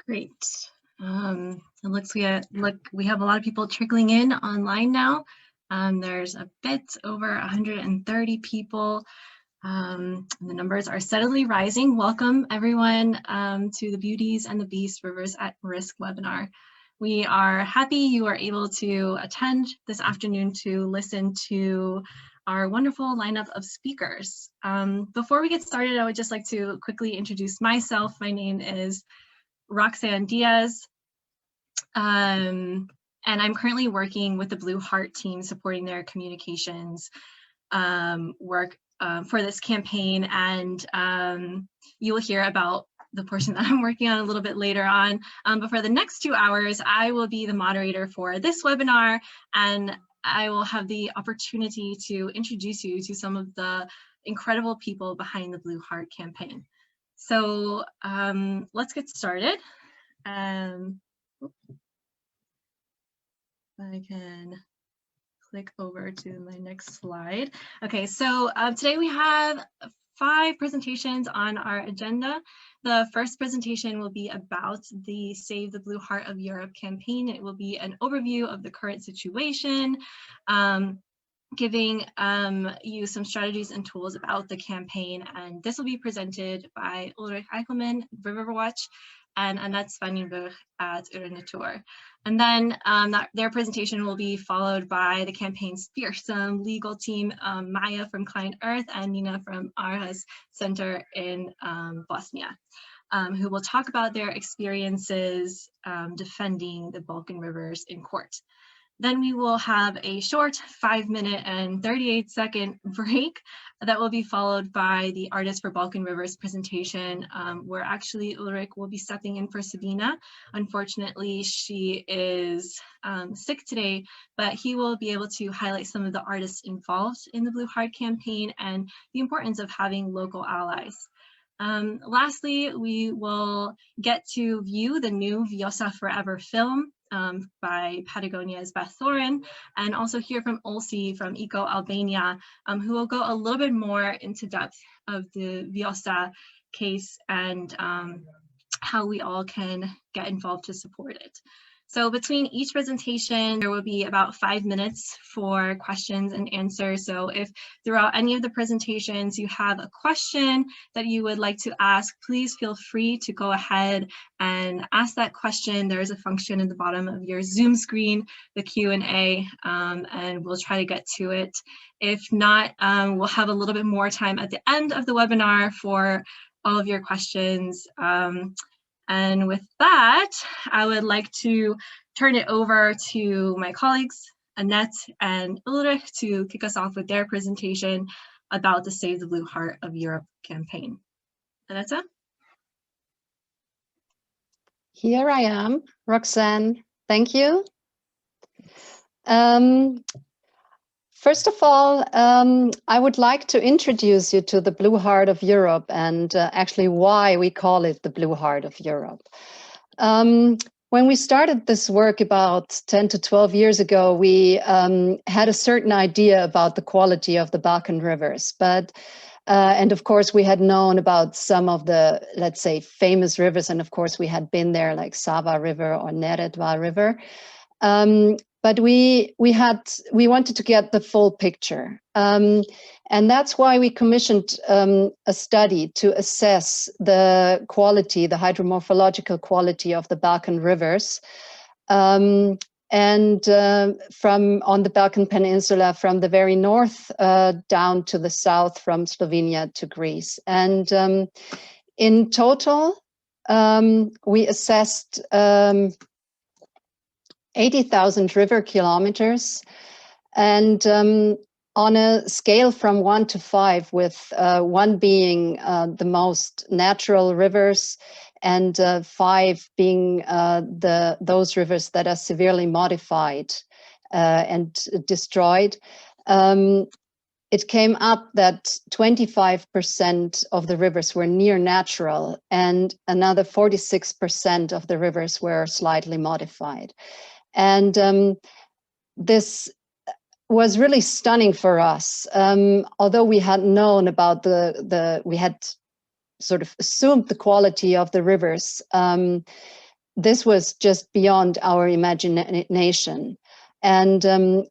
Great. It looks we have a lot of people trickling in online now. There's a bit over 130 people. The numbers are steadily rising. Welcome everyone to the Beauties and the Beast Rivers at Risk webinar. We are happy you are able to attend this afternoon to listen to our wonderful lineup of speakers. Before we get started, I would just like to quickly introduce myself. My name is Roxanne Diaz, and I'm currently working with the Blue Heart team supporting their communications work for this campaign, and you will hear about the portion that I'm working on a little bit later on. But for the next 2 hours, I will be the moderator for this webinar, and I will have the opportunity to introduce you to some of the incredible people behind the Blue Heart campaign. So let's get started. If I can click over to my next slide. Okay, so today we have 5 presentations on our agenda. The first presentation will be about the Save the Blue Heart of Europe campaign. It will be an overview of the current situation, giving you some strategies and tools about the campaign. And this will be presented by Ulrich Eichelmann, Riverwatch, and Anntette Spangenberg at EuroNatur. And then their presentation will be followed by the campaign's fearsome legal team, Maja from Client Earth and Nina from Aarhus Center in Bosnia, who will talk about their experiences defending the Balkan Rivers in court. Then we will have a short 5-minute and 38-second break that will be followed by the Artist for Balkan Rivers presentation, where actually Ulrich will be stepping in for Sabina. Unfortunately, she is sick today, but he will be able to highlight some of the artists involved in the Blue Heart campaign and the importance of having local allies. Lastly, we will get to view the new Vjosa Forever film by Patagonia's Beth, Thoren, and also hear from Olsi from EcoAlbania, who will go a little bit more into depth of the Vjosa case and how we all can get involved to support it. So between each presentation, there will be about 5 minutes for questions and answers. So if throughout any of the presentations you have a question that you would like to ask, please feel free to go ahead and ask that question. There is a function in the bottom of your Zoom screen, the Q&A, and we'll try to get to it. If not, we'll have a little bit more time at the end of the webinar for all of your questions. And with that, I would like to turn it over to my colleagues, Anntette and Ulrich, to kick us off with their presentation about the Save the Blue Heart of Europe campaign. Anntette? Here I am, Roxanne. Thank you. First of all, I would like to introduce you to the Blue Heart of Europe and actually why we call it the Blue Heart of Europe. When we started this work about 10 to 12 years ago, we had a certain idea about the quality of the Balkan rivers, but and of course we had known about some of the, let's say, famous rivers, and of course we had been there, like Sava River or Neretva River. But we wanted to get the full picture. And that's why we commissioned a study to assess the quality, the hydromorphological quality of the Balkan rivers. And from on the Balkan Peninsula, from the very north down to the south, from Slovenia to Greece. And in total, we assessed 80,000 river kilometers, and on a scale from 1 to 5, with 1 being the most natural rivers and 5 being those rivers that are severely modified and destroyed, it came up that 25% of the rivers were near natural and another 46% of the rivers were slightly modified. And this was really stunning for us. Although we had known about we had sort of assumed the quality of the rivers, this was just beyond our imagination. And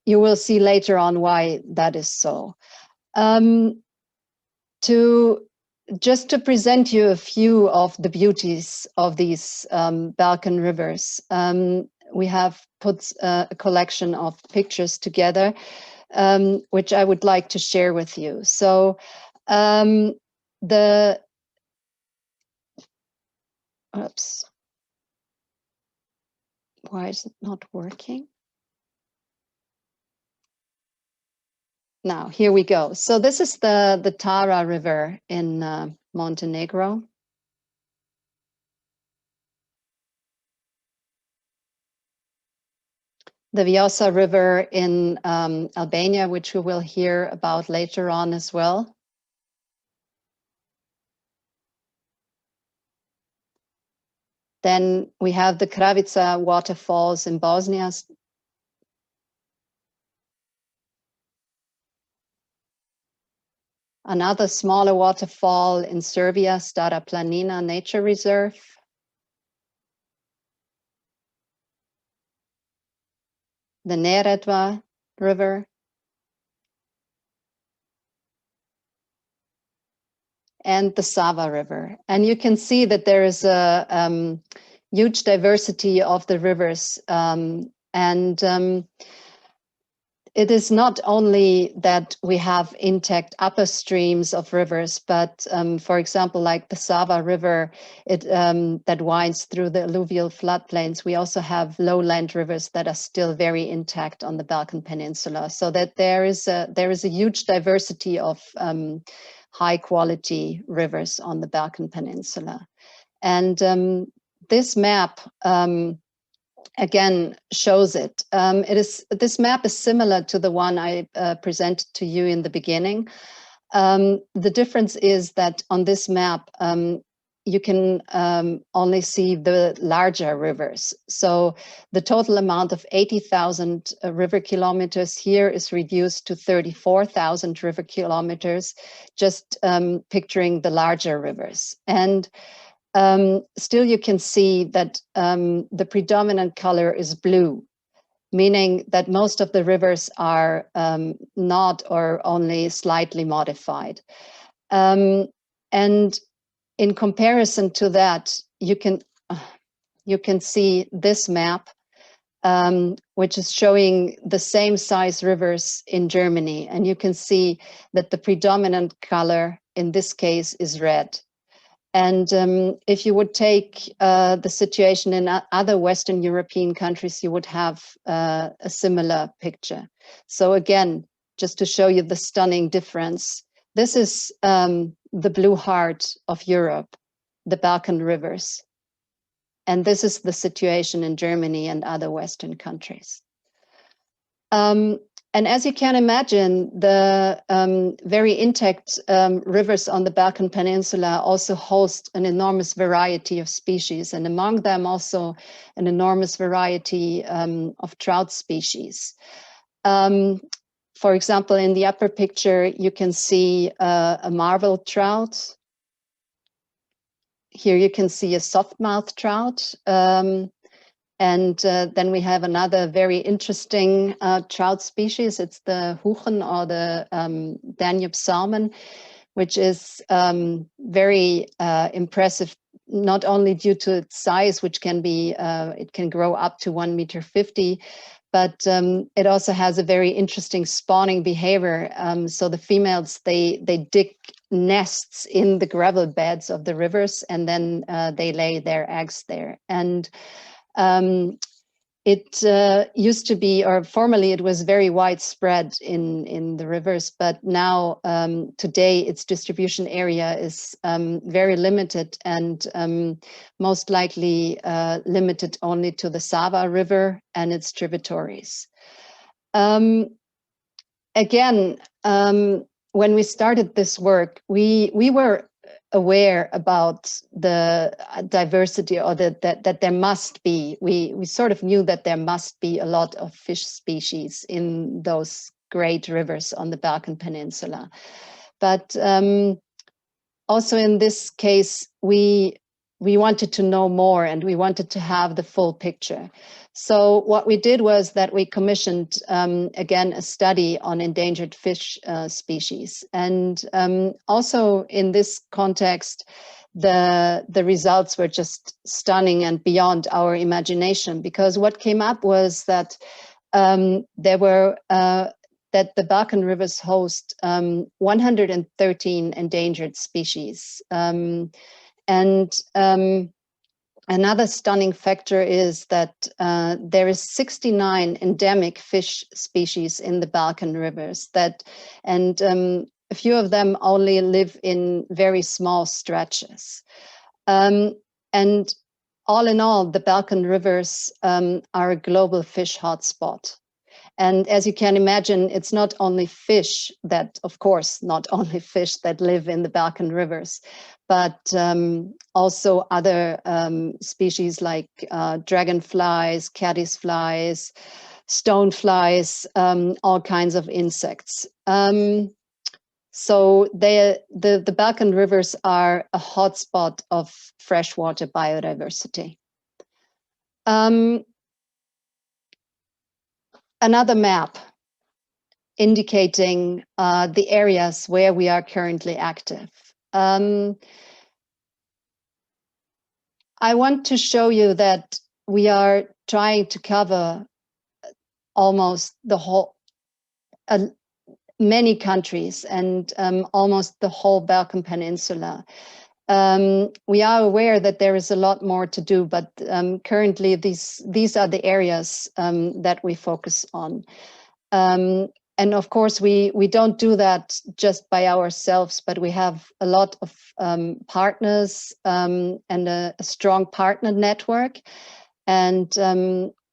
you will see later on why that is so. Just to present you a few of the beauties of these Balkan rivers, we have put a collection of pictures together, which I would like to share with you. So oops, why is it not working? Now, here we go. So this is the Tara River in Montenegro. The Vjosa River in Albania, which we will hear about later on as well. Then we have the Kravica waterfalls in Bosnia. Another smaller waterfall in Serbia, Stara Planina Nature Reserve. The Neretva River. And the Sava River. And you can see that there is a huge diversity of the rivers. It is not only that we have intact upper streams of rivers, but for example, like the Sava River, that winds through the alluvial floodplains, we also have lowland rivers that are still very intact on the Balkan Peninsula. So that there is a huge diversity of high quality rivers on the Balkan Peninsula. And this map again shows it. This map is similar to the one I presented to you in the beginning. The difference is that on this map, you can only see the larger rivers. So the total amount of 80,000 river kilometers here is reduced to 34,000 river kilometers, just picturing the larger rivers. And still you can see that the predominant color is blue, meaning that most of the rivers are not or only slightly modified. And in comparison to that, you can see this map, which is showing the same size rivers in Germany. And you can see that the predominant color in this case is red. And if you would take the situation in other Western European countries, you would have a similar picture. So again, just to show you the stunning difference, this is the blue heart of Europe, the Balkan rivers. And this is the situation in Germany and other Western countries. And as you can imagine, the very intact rivers on the Balkan Peninsula also host an enormous variety of species, and among them also an enormous variety of trout species. For example, in the upper picture, you can see a marble trout. Here you can see a softmouth trout. And then we have another very interesting trout species. It's the Huchen, or the Danube salmon, which is very impressive, not only due to its size, which can be, it can grow up to 1.50 meters, but it also has a very interesting spawning behavior. So the females, they dig nests in the gravel beds of the rivers, and then they lay their eggs there. And it used to be, or formerly it was very widespread in the rivers, but now today its distribution area is very limited, and most likely limited only to the Sava River and its tributaries. Again, when we started this work, we were aware about the diversity, or that there must be, we sort of knew that there must be a lot of fish species in those great rivers on the Balkan Peninsula. But also in this case, we we wanted to know more, and we wanted to have the full picture. So what we did was that we commissioned, again, a study on endangered fish species. And also in this context, the results were just stunning and beyond our imagination, because what came up was that that the Balkan Rivers host 113 endangered species. Another stunning factor is that there is 69 endemic fish species in the Balkan Rivers, and a few of them only live in very small stretches. And all in all, the Balkan Rivers are a global fish hotspot. And as you can imagine, it's not only fish that, of course, not only fish that live in the Balkan Rivers, but also other species like dragonflies, caddisflies, stoneflies, all kinds of insects. So the Balkan Rivers are a hotspot of freshwater biodiversity. Another map indicating the areas where we are currently active. I want to show you that we are trying to cover almost the whole, many countries, and almost the whole Balkan Peninsula. We are aware that there is a lot more to do, but currently these are the areas that we focus on. And of course, we don't do that just by ourselves, but we have a lot of partners and a strong partner network. And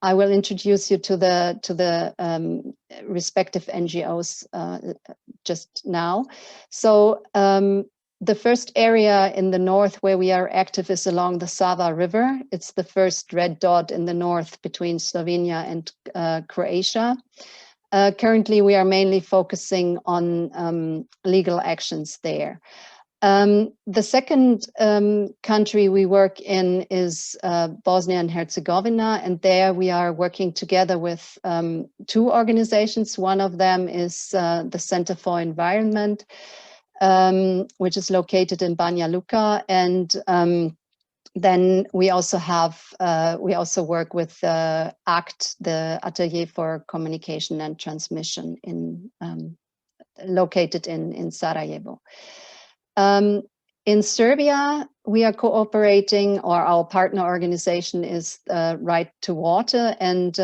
I will introduce you to the respective NGOs just now. So the first area in the north where we are active is along the Sava River. It's the first red dot in the north between Slovenia and Croatia. Currently, we are mainly focusing on legal actions there. The second country we work in is Bosnia and Herzegovina, and there we are working together with two organizations. One of them is the Center for Environment, which is located in Banja Luka, and then we also work with ACT, the Atelier for Communication and Transmission, located in Sarajevo. In Serbia, we are cooperating, or our partner organization is Right to Water, and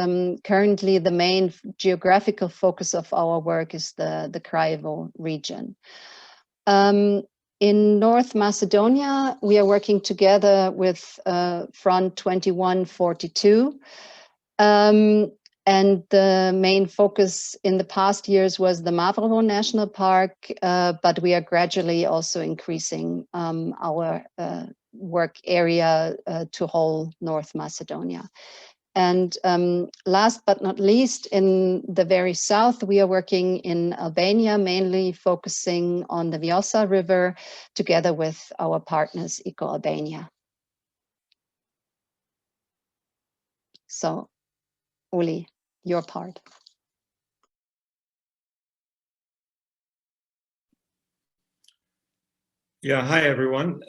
currently the main geographical focus of our work is the Kraljevo region. In North Macedonia, we are working together with Front 2142. And the main focus in the past years was the Mavrovo National Park, but we are gradually also increasing our work area to whole North Macedonia. And last but not least, in the very south, we are working in Albania, mainly focusing on the Vjosa River, together with our partners, EcoAlbania. So, Uli, your part. Yeah, hi everyone.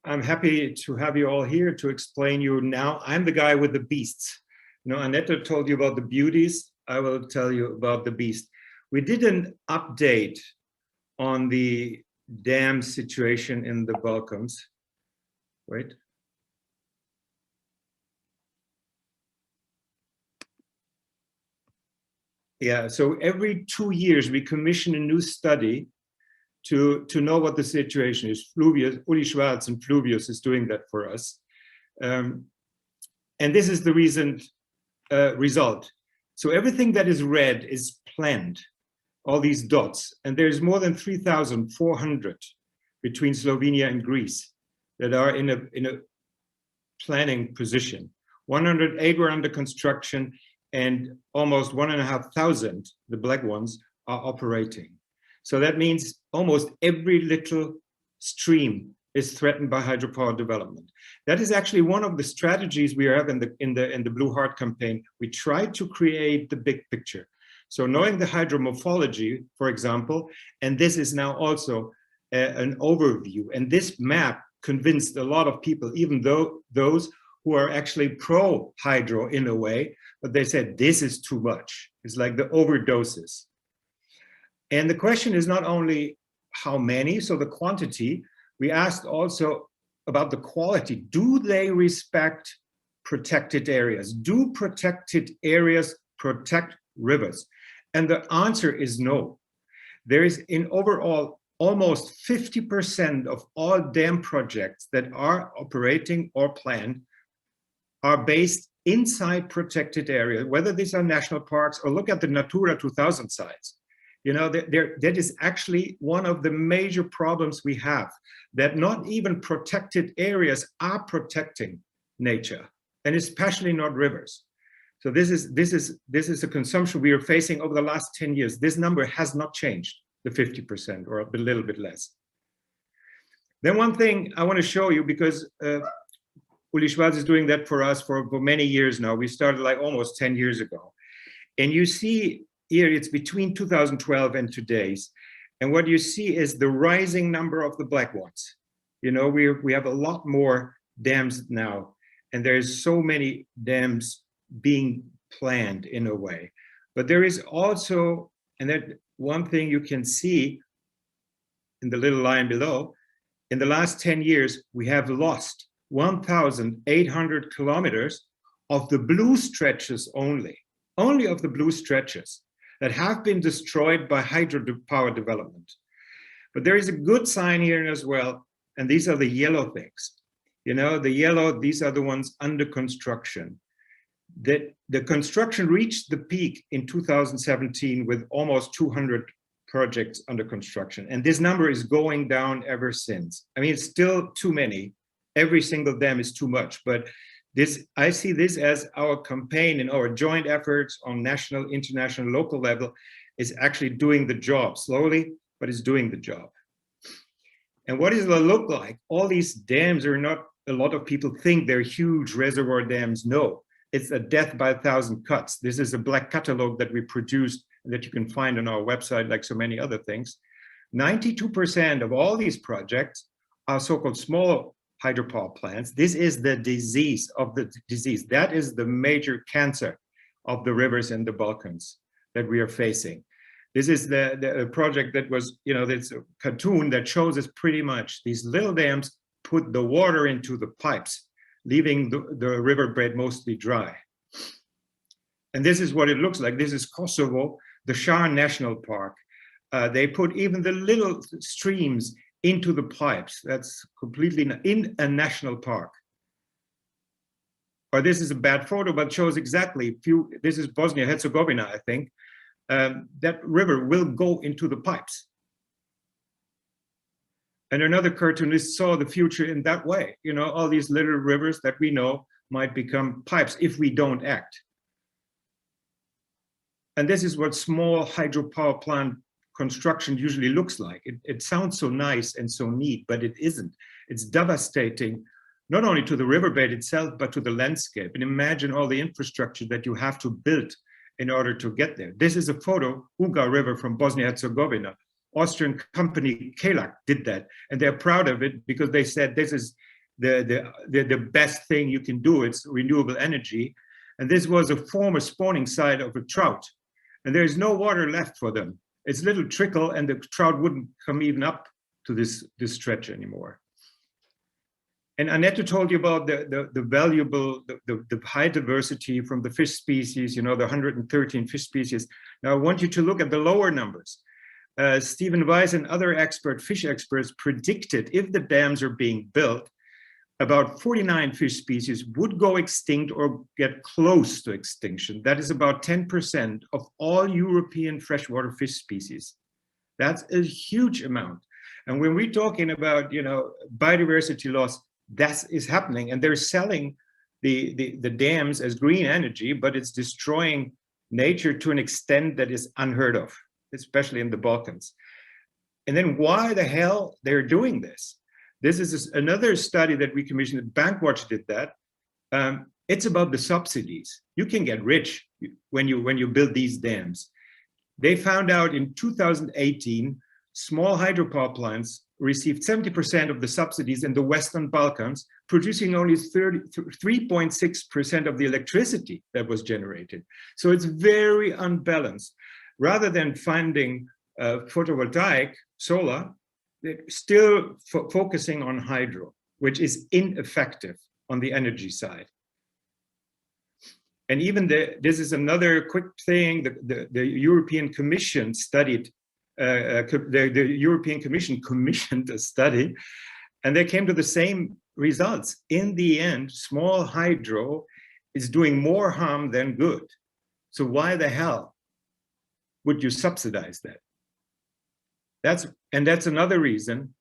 I'm happy to have you all here to explain you now. I'm the guy with the beasts. You know, Anntette told you about the beauties. I will tell you about the beast. We did an update on the dam situation in the Balkans. Wait. Yeah, so every 2 years we commission a new study to know what the situation is. Fluvius, Uli Schwarz and Fluvius is doing that for us. And this is the recent result. So everything that is red is planned, all these dots. And there's more than 3,400 between Slovenia and Greece that are in a planning position. 108 were under construction, and almost 1,500, the black ones, are operating. So that means almost every little stream is threatened by hydropower development. That is actually one of the strategies we have in the Blue Heart campaign. We try to create the big picture. So knowing the hydromorphology, for example, and this is now also an overview. And this map convinced a lot of people, even though those who are actually pro-hydro in a way, but they said this is too much. It's like the overdoses. And the question is not only how many, so the quantity, we asked also about the quality. Do they respect protected areas? Do protected areas protect rivers? And the answer is no. There is in overall almost 50% of all dam projects that are operating or planned are based inside protected areas, whether these are national parks or look at the Natura 2000 sites. You know, that is actually one of the major problems we have, that not even protected areas are protecting nature, and especially not rivers. So this is a consumption we are facing over the last 10 years. This number has not changed, the 50% or a little bit less. Then one thing I want to show you, because Uli Schwarz is doing that for us for many years now. We started like almost 10 years ago. And you see here, it's between 2012 and today's. And what you see is the rising number of the black ones. You know, we have a lot more dams now, and there's so many dams being planned in a way. But there is also, and that one thing you can see in the little line below, in the last 10 years, we have lost 1,800 kilometers of the blue stretches only of the blue stretches that have been destroyed by hydropower development. But there is a good sign here as well, and these are the yellow things. You know, the yellow, these are the ones under construction. That the construction reached the peak in 2017 with almost 200 projects under construction. And this number is going down ever since. I mean, it's still too many. Every single dam is too much, but I see this as our campaign and our joint efforts on national, international, local level is actually doing the job slowly, but it's doing the job. And what does it look like? All these dams are not, a lot of people think they're huge reservoir dams. No, it's a death by 1,000 cuts. This is a black catalog that we produced and that you can find on our website, like so many other things. 92% of all these projects are so-called small hydropower plants. This is the disease of the disease. That is the major cancer of the rivers in the Balkans that we are facing. This is the project that was, you know, this cartoon that shows us pretty much these little dams put the water into the pipes, leaving the riverbed mostly dry. And this is what it looks like. This is Kosovo, the Shar National Park. They put even the little streams into the pipes. That's completely in a national park. Or this is a bad photo, but shows exactly, this is Bosnia-Herzegovina, I think. That river will go into the pipes. And another cartoonist saw the future in that way. You know, all these little rivers that we know might become pipes if we don't act. And this is what small hydropower plant construction usually looks like. It sounds so nice and so neat, but it isn't. It's devastating, not only to the riverbed itself, but to the landscape. And imagine all the infrastructure that you have to build in order to get there. This is a photo, Ugar River from Bosnia-Herzegovina. Austrian company Kelak did that, and they're proud of it because they said this is the best thing you can do. It's renewable energy. And this was a former spawning site of a trout. And there's no water left for them. It's a little trickle, and the trout wouldn't come even up to this stretch anymore. And Anntette told you about the valuable, the high diversity from the fish species, you know, the 113 fish species. Now I want you to look at the lower numbers. Stephen Weiss and other fish experts predicted if the dams are being built, about 49 fish species would go extinct or get close to extinction. That is about 10% of all European freshwater fish species. That's a huge amount. And when we're talking about, you know, biodiversity loss, that is happening. And they're selling the dams as green energy, but it's destroying nature to an extent that is unheard of, especially in the Balkans. And then why the hell they're doing this? This is another study that we commissioned. Bankwatch did that. It's about the subsidies. You can get rich when you build these dams. They found out in 2018, small hydropower plants received 70% of the subsidies in the Western Balkans, producing only 3.6% of the electricity that was generated. So it's very unbalanced. Rather than finding photovoltaic, solar, they're still focusing on hydro, which is ineffective on the energy side. And even this is another quick thing, the European Commission studied, the European Commission commissioned a study, and they came to the same results. In the end, small hydro is doing more harm than good. So why the hell would you subsidize that? That's another reason.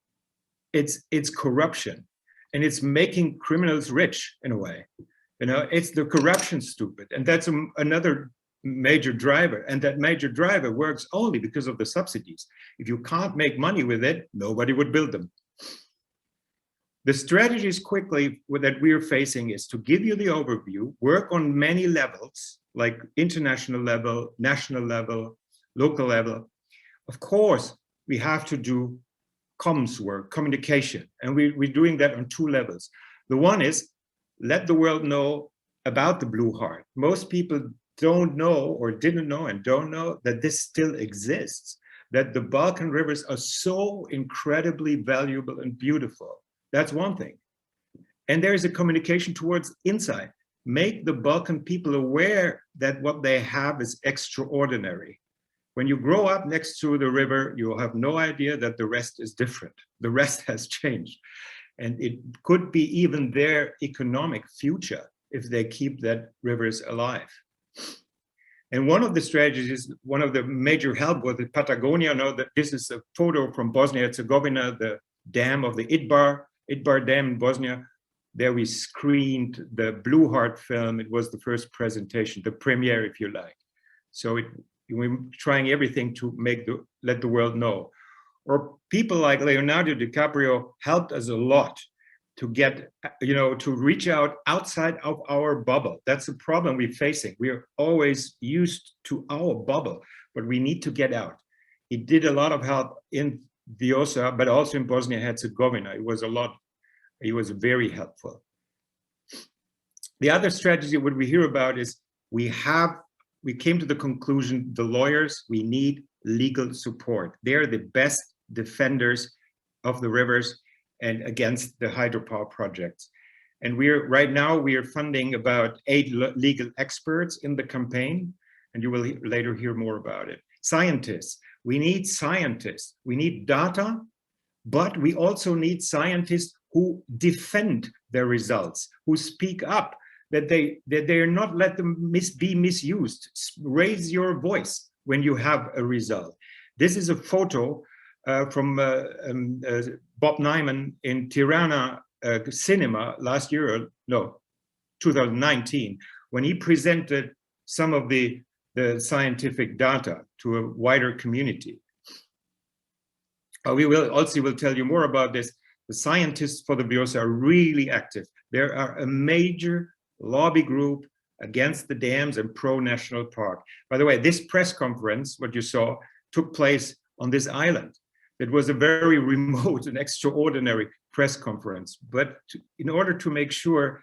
It's corruption, and it's making criminals rich in a way. You know, it's the corruption stupid, and that's another major driver. And that major driver works only because of the subsidies. If you can't make money with it, nobody would build them. The strategies quickly that we're facing is to give you the overview, work on many levels, like international level, national level, local level. Of course, we have to do comms work, communication, and we're doing that on two levels. The one is let the world know about the Blue Heart. Most people don't know or didn't know and don't know that this still exists, that the Balkan rivers are so incredibly valuable and beautiful. That's one thing. And there is a communication towards inside. Make the Balkan people aware that what they have is extraordinary. When you grow up next to the river, you'll have no idea that the rest is different. The rest has changed. And it could be even their economic future if they keep that rivers alive. And one of the strategies, one of the major help was the Patagonia. Know that this is a photo from Bosnia-Herzegovina, the dam of the Idbar Dam in Bosnia. There we screened the Blue Heart film. It was the first presentation, the premiere, if you like. So we're trying everything to let the world know. Or people like Leonardo DiCaprio helped us a lot to get, to reach out outside of our bubble. That's the problem we're facing. We're always used to our bubble, but we need to get out. He did a lot of help in Vjosa, but also in Bosnia-Herzegovina. It was a lot. He was very helpful. The other strategy, what we hear about is we came to the conclusion, the lawyers, we need legal support. They're the best defenders of the rivers and against the hydropower projects. And right now we are funding about 8 legal experts in the campaign, and you will later hear more about it. Scientists, we need scientists. We need data, but we also need scientists who defend their results, who speak up, that they are not let them be misused. Raise your voice when you have a result. This is a photo from Bob Nyman in Tirana Cinema last year, 2019, when he presented some of the scientific data to a wider community. Olsi will tell you more about this. The scientists for the Vjosa are really active. There are a major lobby group against the dams and pro-national park. By the way, this press conference, what you saw, took place on this island. It was a very remote and extraordinary press conference. But in order to make sure,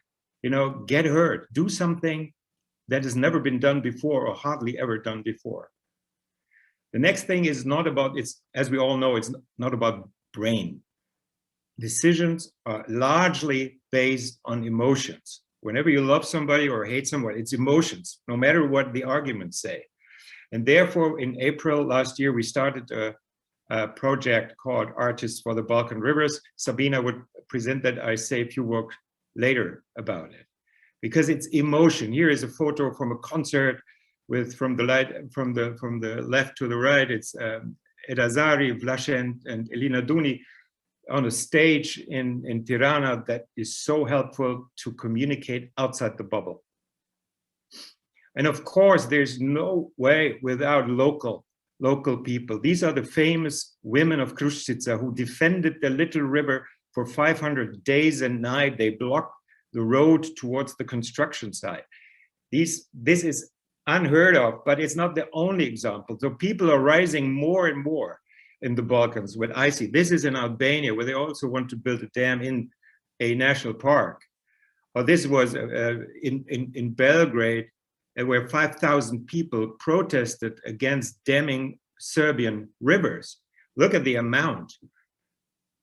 get heard, do something that has never been done before or hardly ever done before. The next thing is not about, as we all know, it's not about brain. Decisions are largely based on emotions. Whenever you love somebody or hate someone, it's emotions, no matter what the arguments say. And therefore, in April last year, we started a project called Artists for the Balkan Rivers. Sabina would present that. I say a few words later about it, because it's emotion. Here is a photo from a concert from the left to the right. It's Edazari, Vlasen, and Elina Duni on a stage in Tirana that is so helpful to communicate outside the bubble. And of course, there's no way without local people. These are the famous women of Kruščica who defended the little river for 500 days and nights. They blocked the road towards the construction site. This is unheard of, but it's not the only example. So people are rising more and more in the Balkans. What I see, this is in Albania, where they also want to build a dam in a national park. Or this was in Belgrade, where 5,000 people protested against damming Serbian rivers. Look at the amount.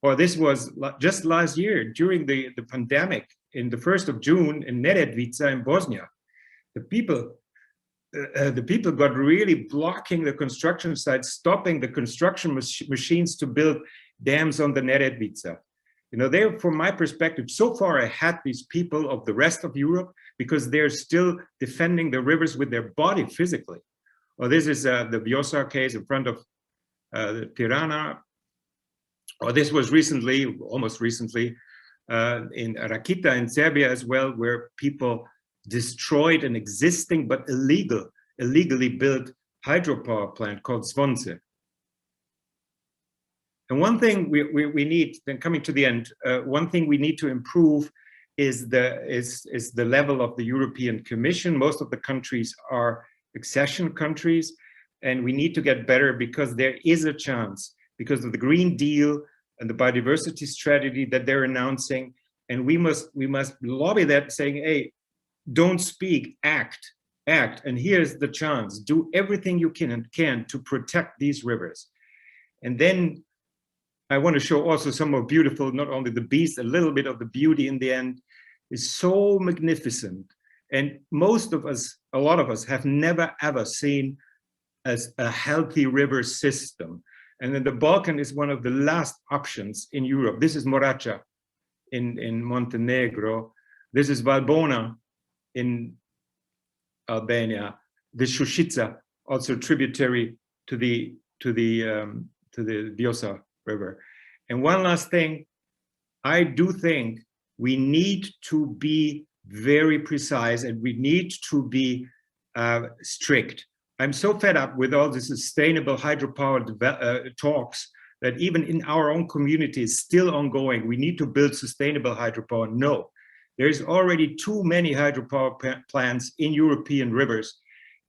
Or this was just last year during the pandemic, in the 1st of June in Neretvica in Bosnia. The people got really blocking the construction site, stopping the construction machines to build dams on the Neretvica. You know, they're, from my perspective, so far ahead, these people, of the rest of Europe, because they're still defending the rivers with their body physically. Well, this is the Vjosa case in front of Tirana. Or this was recently, almost recently, in Rakita in Serbia as well, where people destroyed an existing but illegally built hydropower plant called Zvonce. And one thing we need, then coming to the end, one thing we need to improve is the level of the European Commission. Most of the countries are accession countries, and we need to get better, because there is a chance, because of the Green Deal and the biodiversity strategy that they're announcing, and we must lobby that, saying, hey, don't speak, act. And here's the chance. Do everything you can to protect these rivers. And then I want to show also some more beautiful, not only the beast, a little bit of the beauty in the end is so magnificent. And most of us, a lot of us, have never ever seen as a healthy river system. And then the Balkan is one of the last options in Europe. This is Morača in Montenegro. This is Valbona in Albania. This Šušica, also tributary to the Vjosa River. And one last thing, I do think we need to be very precise, and we need to be strict. I'm so fed up with all the sustainable hydropower talks that even in our own community is still ongoing. We need to build sustainable hydropower. No, there's already too many hydropower plants in European rivers,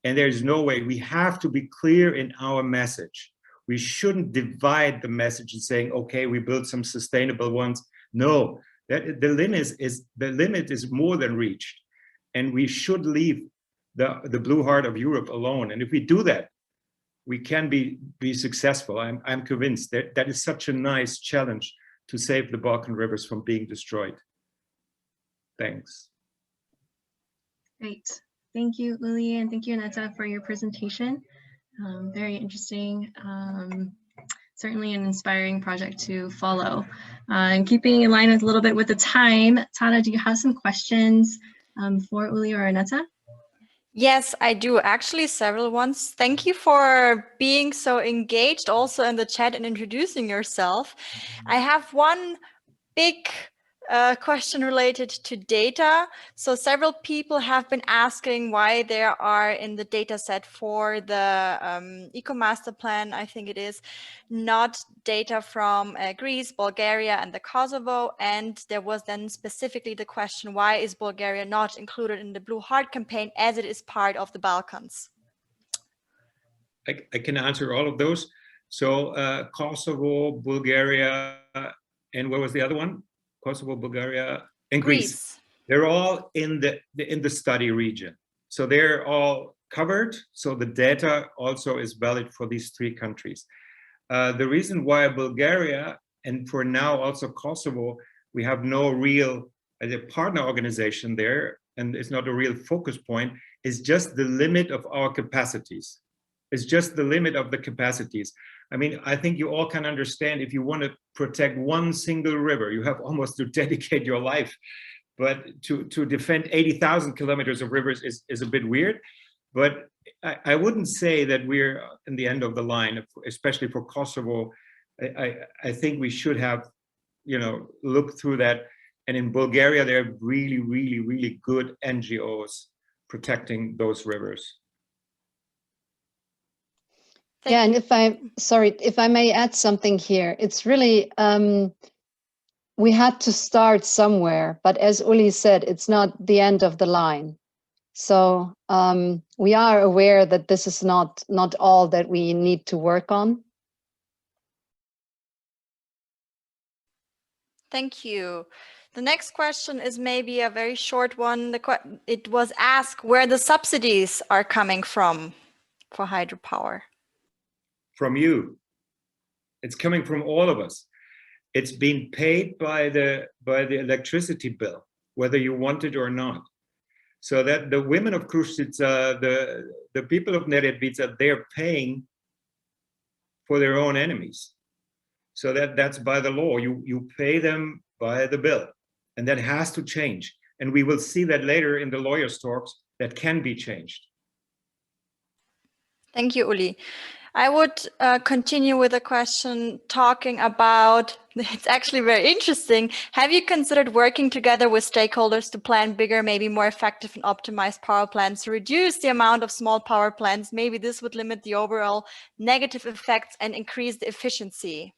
and there's no way. We have to be clear in our message. We shouldn't divide the message and saying, okay, we build some sustainable ones. No, the limit is more than reached, and we should leave the blue heart of Europe alone. And if we do that, we can be successful. I'm convinced that is such a nice challenge to save the Balkan rivers from being destroyed. Thanks. Great. Thank you, Uli, and thank you, Aneta, for your presentation. Very interesting. Certainly an inspiring project to follow. And keeping in line with a little bit with the time, Tana, do you have some questions for Uli or Aneta? Yes, I do. Actually, several ones. Thank you for being so engaged also in the chat and introducing yourself. I have one big question related to data. So several people have been asking why there are in the data set for the Eco Master Plan, I think it is, not data from Greece, Bulgaria, and the Kosovo. And there was then specifically the question, why is Bulgaria not included in the Blue Heart campaign as it is part of the Balkans? I can answer all of those. So Kosovo, Bulgaria, and what was the other one? Kosovo, Bulgaria, and Greece. They're all in the study region. So they're all covered. So the data also is valid for these three countries. The reason why Bulgaria, and for now also Kosovo, we have no real partner organization there, and it's not a real focus point, is just the limit of our capacities. It's just the limit of the capacities. I mean, I think you all can understand, if you want to protect one single river, you have almost to dedicate your life. But to defend 80,000 kilometers of rivers is a bit weird. But I wouldn't say that we're in the end of the line, especially for Kosovo. I think we should have, looked through that. And in Bulgaria, there are really, really, really good NGOs protecting those rivers. Yeah, and if I may add something here, it's really we had to start somewhere, but as Uli said, it's not the end of the line. So we are aware that this is not all that we need to work on. Thank you. The next question is maybe a very short one. It was asked where the subsidies are coming from for hydropower. From you. It's coming from all of us. It's being paid by the electricity bill, whether you want it or not. So that the women of Kruščica, the people of Neretvica, they're paying for their own enemies. So that's by the law. You pay them by the bill, and that has to change. And we will see that later in the lawyers' talks that can be changed. Thank you, Uli. I would continue with a question talking about, it's actually very interesting. Have you considered working together with stakeholders to plan bigger, maybe more effective and optimized power plants to reduce the amount of small power plants? Maybe this would limit the overall negative effects and increase the efficiency.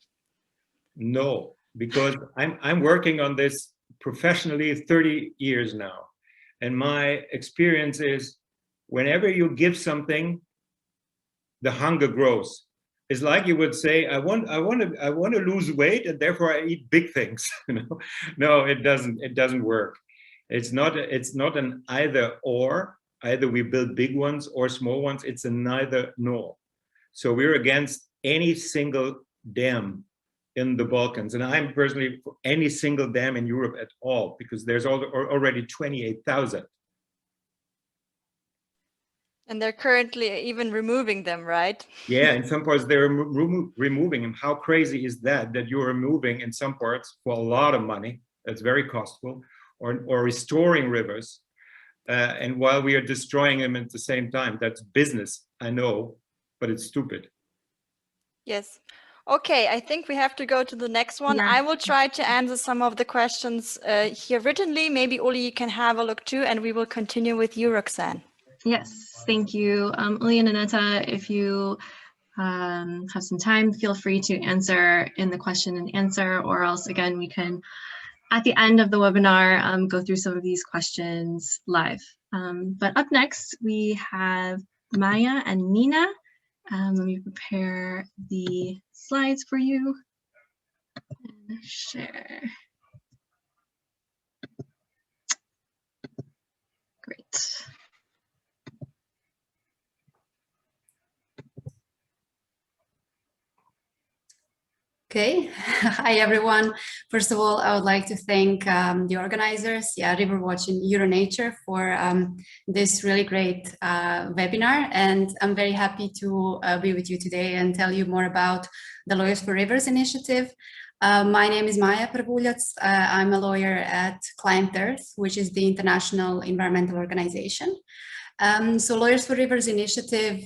No, because I'm working on this professionally 30 years now. And my experience is whenever you give something, the hunger grows. It's like you would say, I want to lose weight, and therefore I eat big things. No, it doesn't work. It's not an either or. Either we build big ones or small ones. It's a neither nor. So we're against any single dam in the Balkans, and I'm personally for any single dam in Europe at all, because there's already 28,000. And they're currently even removing them, right? Yeah, in some parts they're removing them. How crazy is that you're removing in some parts for a lot of money, that's very costful, or restoring rivers, and while we are destroying them at the same time. That's business, I know, but it's stupid. Yes. Okay, I think we have to go to the next one. Yeah. I will try to answer some of the questions here writtenly. Maybe Uli, you can have a look too, and we will continue with you, Roxanne. Yes, thank you. Uli and Aneta, if you have some time, feel free to answer in the question and answer, or else again, we can, at the end of the webinar, go through some of these questions live. But up next, we have Maja and Nina. Let me prepare the slides for you and share. Great. Okay, hi everyone. First of all, I would like to thank the organizers, Riverwatch and EuroNatur, for this really great webinar. And I'm very happy to be with you today and tell you more about the Lawyers for Rivers initiative. My name is Maja Pravuljac. I'm a lawyer at Client Earth, which is the international environmental organization. So Lawyers for Rivers initiative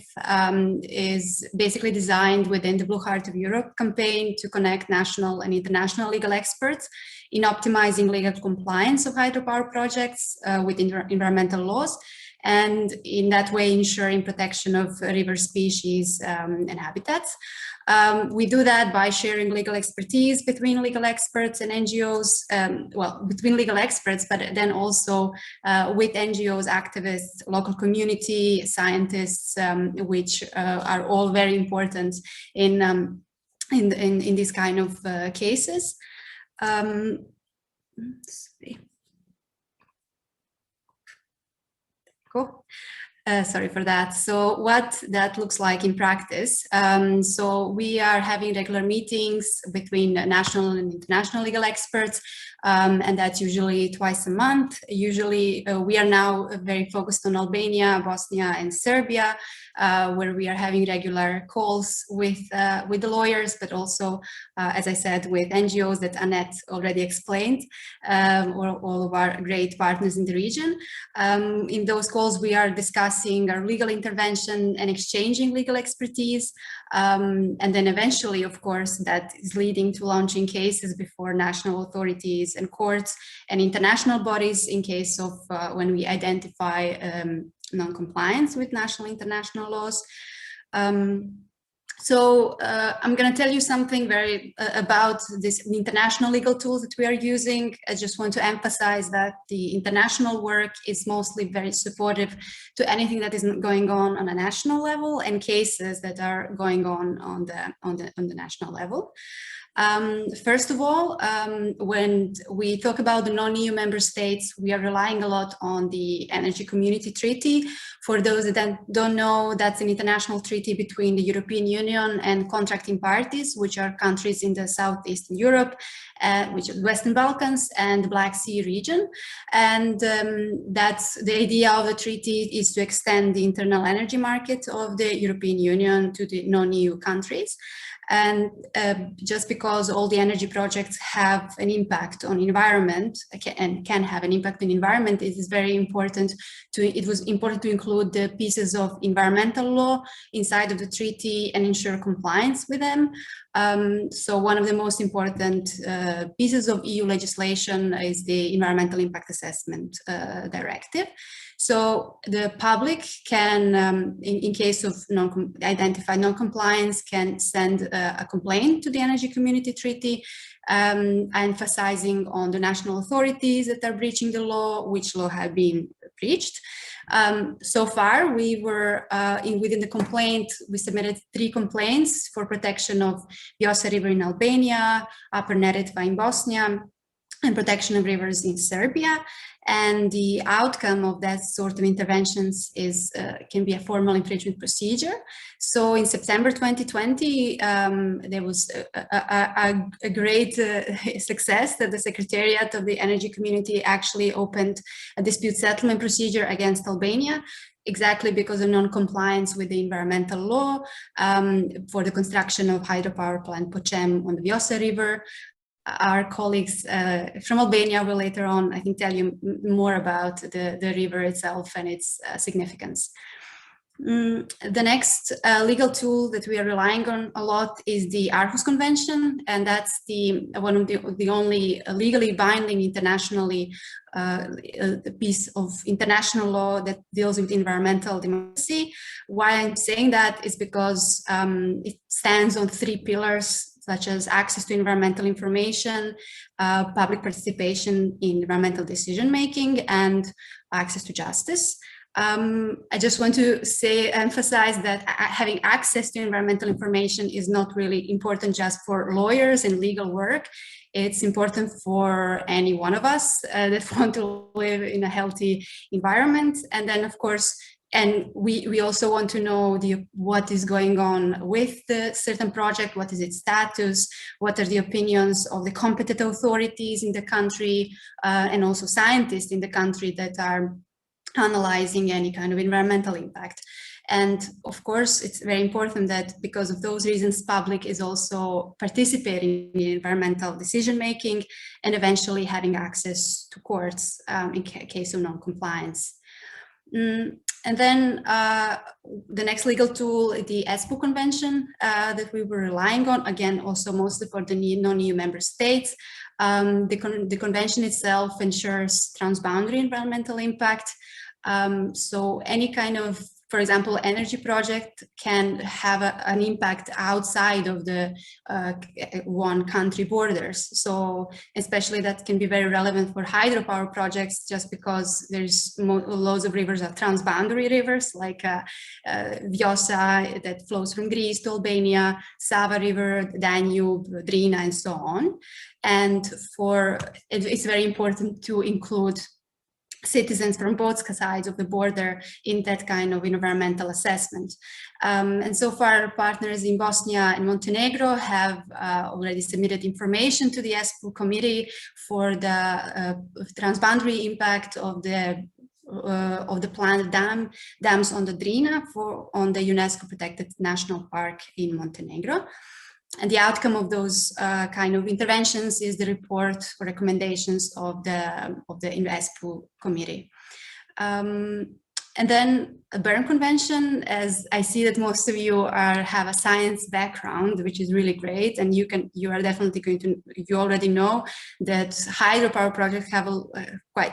is basically designed within the Blue Heart of Europe campaign to connect national and international legal experts in optimizing legal compliance of hydropower projects with environmental laws, and in that way ensuring protection of river species and habitats. We do that by sharing legal expertise between legal experts and NGOs, well, between legal experts, but then also with NGOs, activists, local community, scientists, which are all very important in these kind of cases. Cool. Sorry for that. So what that looks like in practice. So we are having regular meetings between national and international legal experts, and that's usually twice a month. Usually we are now very focused on Albania, Bosnia, and Serbia, where we are having regular calls with the lawyers, but also, as I said, with NGOs that Anette already explained, or all of our great partners in the region. In those calls, we are discussing our legal intervention and exchanging legal expertise. And then eventually, of course, that is leading to launching cases before national authorities and courts and international bodies in case of when we identify non-compliance with national international laws. So I'm going to tell you something very about this international legal tools that we are using. I just want to emphasize that the international work is mostly very supportive to anything that is going on a national level and cases that are going on the national level. First of all, when we talk about the non-EU member states, we are relying a lot on the Energy Community Treaty. For those that don't know, that's an international treaty between the European Union and contracting parties, which are countries in the Southeastern Europe, which are Western Balkans and the Black Sea region. And that's the idea of the treaty is to extend the internal energy market of the European Union to the non-EU countries. And just because all the energy projects have an impact on environment and can have an impact on environment, it is very important it was important to include the pieces of environmental law inside of the treaty and ensure compliance with them. So one of the most important pieces of EU legislation is the Environmental Impact Assessment Directive. So the public can, in case of identified non-compliance, can send a complaint to the Energy Community Treaty, emphasizing on the national authorities that are breaching the law, which law have been breached. So far, we were within the complaint, we submitted 3 complaints for protection of Vjosa River in Albania, Upper Neretva in Bosnia, and protection of rivers in Serbia. And the outcome of that sort of interventions is can be a formal infringement procedure. So in September 2020, there was a great success that the Secretariat of the Energy Community actually opened a dispute settlement procedure against Albania, exactly because of non-compliance with the environmental law for the construction of hydropower plant Pocem on the Vjosa River. Our colleagues from Albania will later on, I think, tell you more about the river itself and its significance. The next legal tool that we are relying on a lot is the Aarhus Convention, and that's one of the only legally binding internationally piece of international law that deals with environmental democracy. Why I'm saying that is because it stands on 3 pillars, such as access to environmental information, public participation in environmental decision-making, and access to justice. I just want to emphasize that having access to environmental information is not really important just for lawyers and legal work. It's important for any one of us that want to live in a healthy environment. And then, of course, and we also want to know what is going on with the certain project, what is its status, what are the opinions of the competent authorities in the country, and also scientists in the country that are analyzing any kind of environmental impact. And of course, it's very important that because of those reasons, public is also participating in environmental decision-making and eventually having access to courts in case of non-compliance. And then the next legal tool, the Espoo Convention that we were relying on, again, also mostly for the non-EU member states. The convention itself ensures transboundary environmental impact. So any kind of, for example, energy project can have an impact outside of the one country borders. So especially that can be very relevant for hydropower projects, just because there's loads of rivers are transboundary rivers, like Vjosa that flows from Greece to Albania, Sava River, Danube, Drina, and so on. And it's very important to include citizens from both sides of the border in that kind of environmental assessment. And so far, partners in Bosnia and Montenegro have already submitted information to the Espoo committee for the transboundary impact of the planned dams on the Drina on the UNESCO protected national park in Montenegro. And the outcome of those kind of interventions is the report or recommendations of the Espoo committee. And then a Bern Convention, as I see that most of you have a science background, which is really great, and you are definitely you already know that hydropower projects have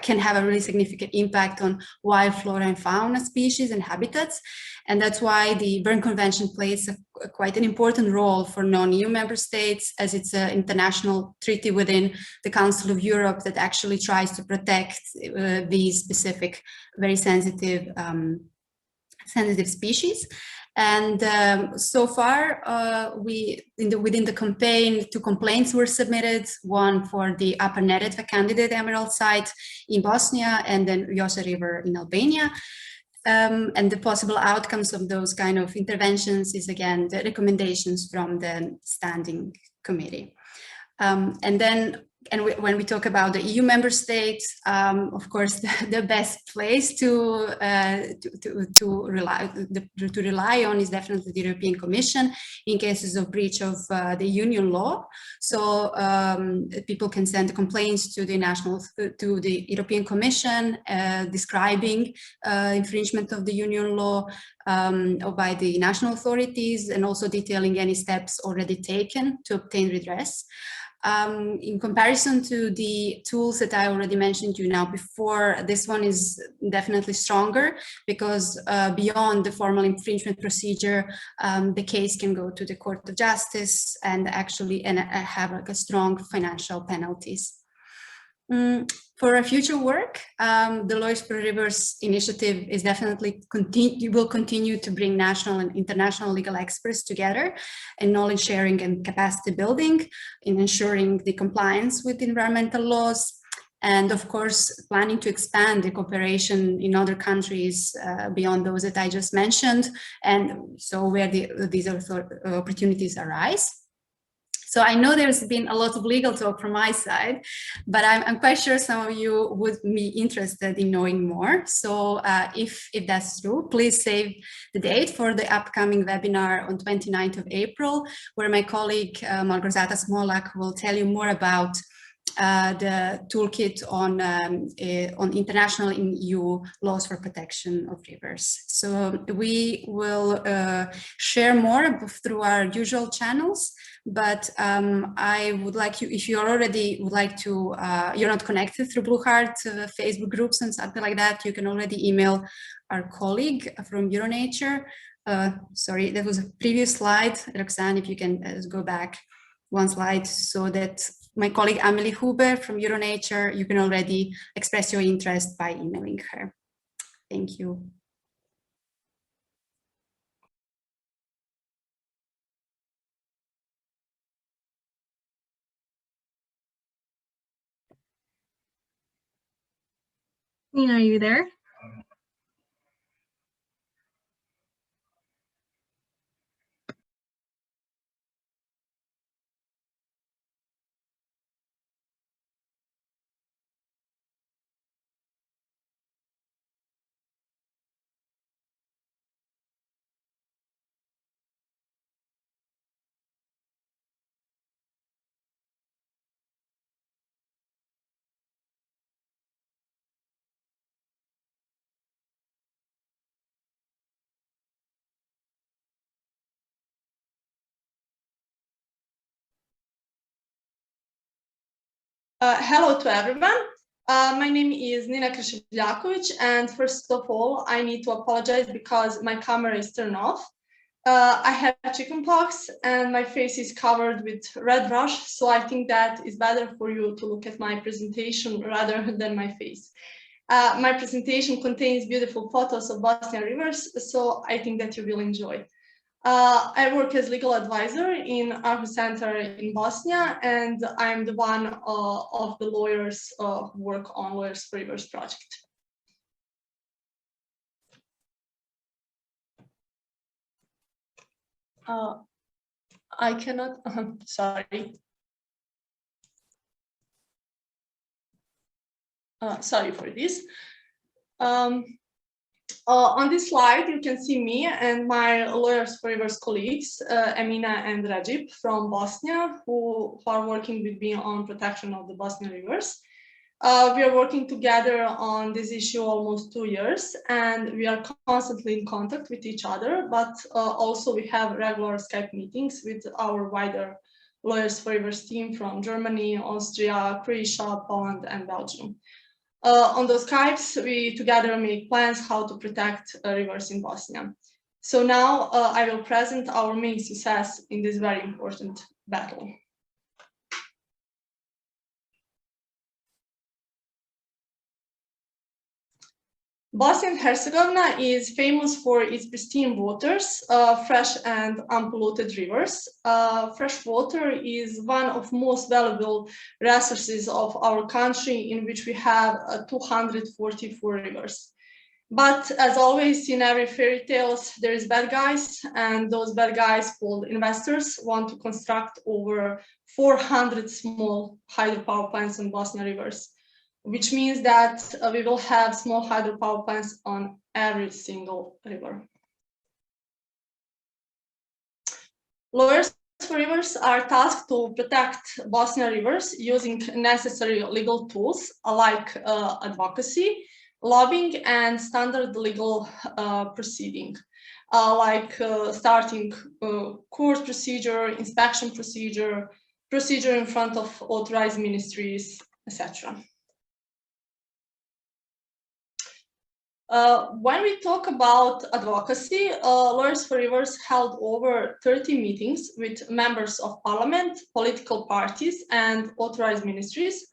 can have a really significant impact on wild flora and fauna species and habitats. And that's why the Berne Convention plays quite an important role for non-EU member states, as it's an international treaty within the Council of Europe that actually tries to protect these specific, very sensitive species. And so far, within the campaign, 2 complaints were submitted, one for the Upper Neretva candidate emerald site in Bosnia, and then Vjosa River in Albania. And the possible outcomes of those kind of interventions is, again, the recommendations from the standing committee. And when we talk about the EU member states, of course, the best place to rely on is definitely the European Commission in cases of breach of the union law. So people can send complaints to the European Commission describing infringement of the union law or by the national authorities, and also detailing any steps already taken to obtain redress. In comparison to the tools that I already mentioned to you now before, this one is definitely stronger, because beyond the formal infringement procedure, the case can go to the Court of Justice and actually have like a strong financial penalties. For our future work, the Lawyers for Rivers initiative is definitely will continue to bring national and international legal experts together in knowledge sharing and capacity building, in ensuring the compliance with environmental laws, and of course planning to expand the cooperation in other countries beyond those that I just mentioned, and so where these opportunities arise. So I know there's been a lot of legal talk from my side, but I'm quite sure some of you would be interested in knowing more. So if that's true, please save the date for the upcoming webinar on 29th of April, where my colleague Małgorzata Smolak will tell you more about the toolkit on international and EU laws for protection of rivers. So we will share more through our usual channels, but I would like you, if you already would like to, you're not connected through Blue Heart Facebook groups and something like that, you can already email our colleague from EuroNatur. Sorry, that was a previous slide. Roxanne, if you can go back one slide, so that my colleague Amelie Huber from EuroNatur, you can already express your interest by emailing her. Thank you. Nina, are you there? Hello to everyone. My name is Nina Kresevljakovic, and first of all, I need to apologize because my camera is turned off. I have chickenpox and my face is covered with red rash, so I think that it's better for you to look at my presentation rather than my face. My presentation contains beautiful photos of Bosnian rivers, so I think that you will enjoy. I work as legal advisor in Aarhus Center in Bosnia, and I'm the one of the lawyers who work on Lawyers for Rivers project. I cannot, sorry. Sorry for this. On this slide, you can see me and my Lawyers for Rivers colleagues, Emina and Rajib from Bosnia, who are working with me on protection of the Bosnian rivers. We are working together on this issue almost 2 years, and we are constantly in contact with each other, but also we have regular Skype meetings with our wider Lawyers for Rivers team from Germany, Austria, Croatia, Poland, and Belgium. On those Skypes, we together make plans how to protect rivers in Bosnia. So now I will present our main success in this very important battle. Bosnia and Herzegovina is famous for its pristine waters, fresh and unpolluted rivers. Fresh water is one of most valuable resources of our country, in which we have 244 rivers. But as always in every fairy tales, there is bad guys, and those bad guys called investors want to construct over 400 small hydropower plants on Bosnia rivers, which means that we will have small hydropower plants on every single river. Lawyers for rivers are tasked to protect Bosnia rivers using necessary legal tools like advocacy, lobbying, and standard legal proceeding, like starting court procedure, inspection procedure, procedure in front of authorized ministries, etc. When we talk about advocacy, Lawyers for Rivers held over 30 meetings with members of parliament, political parties, and authorized ministries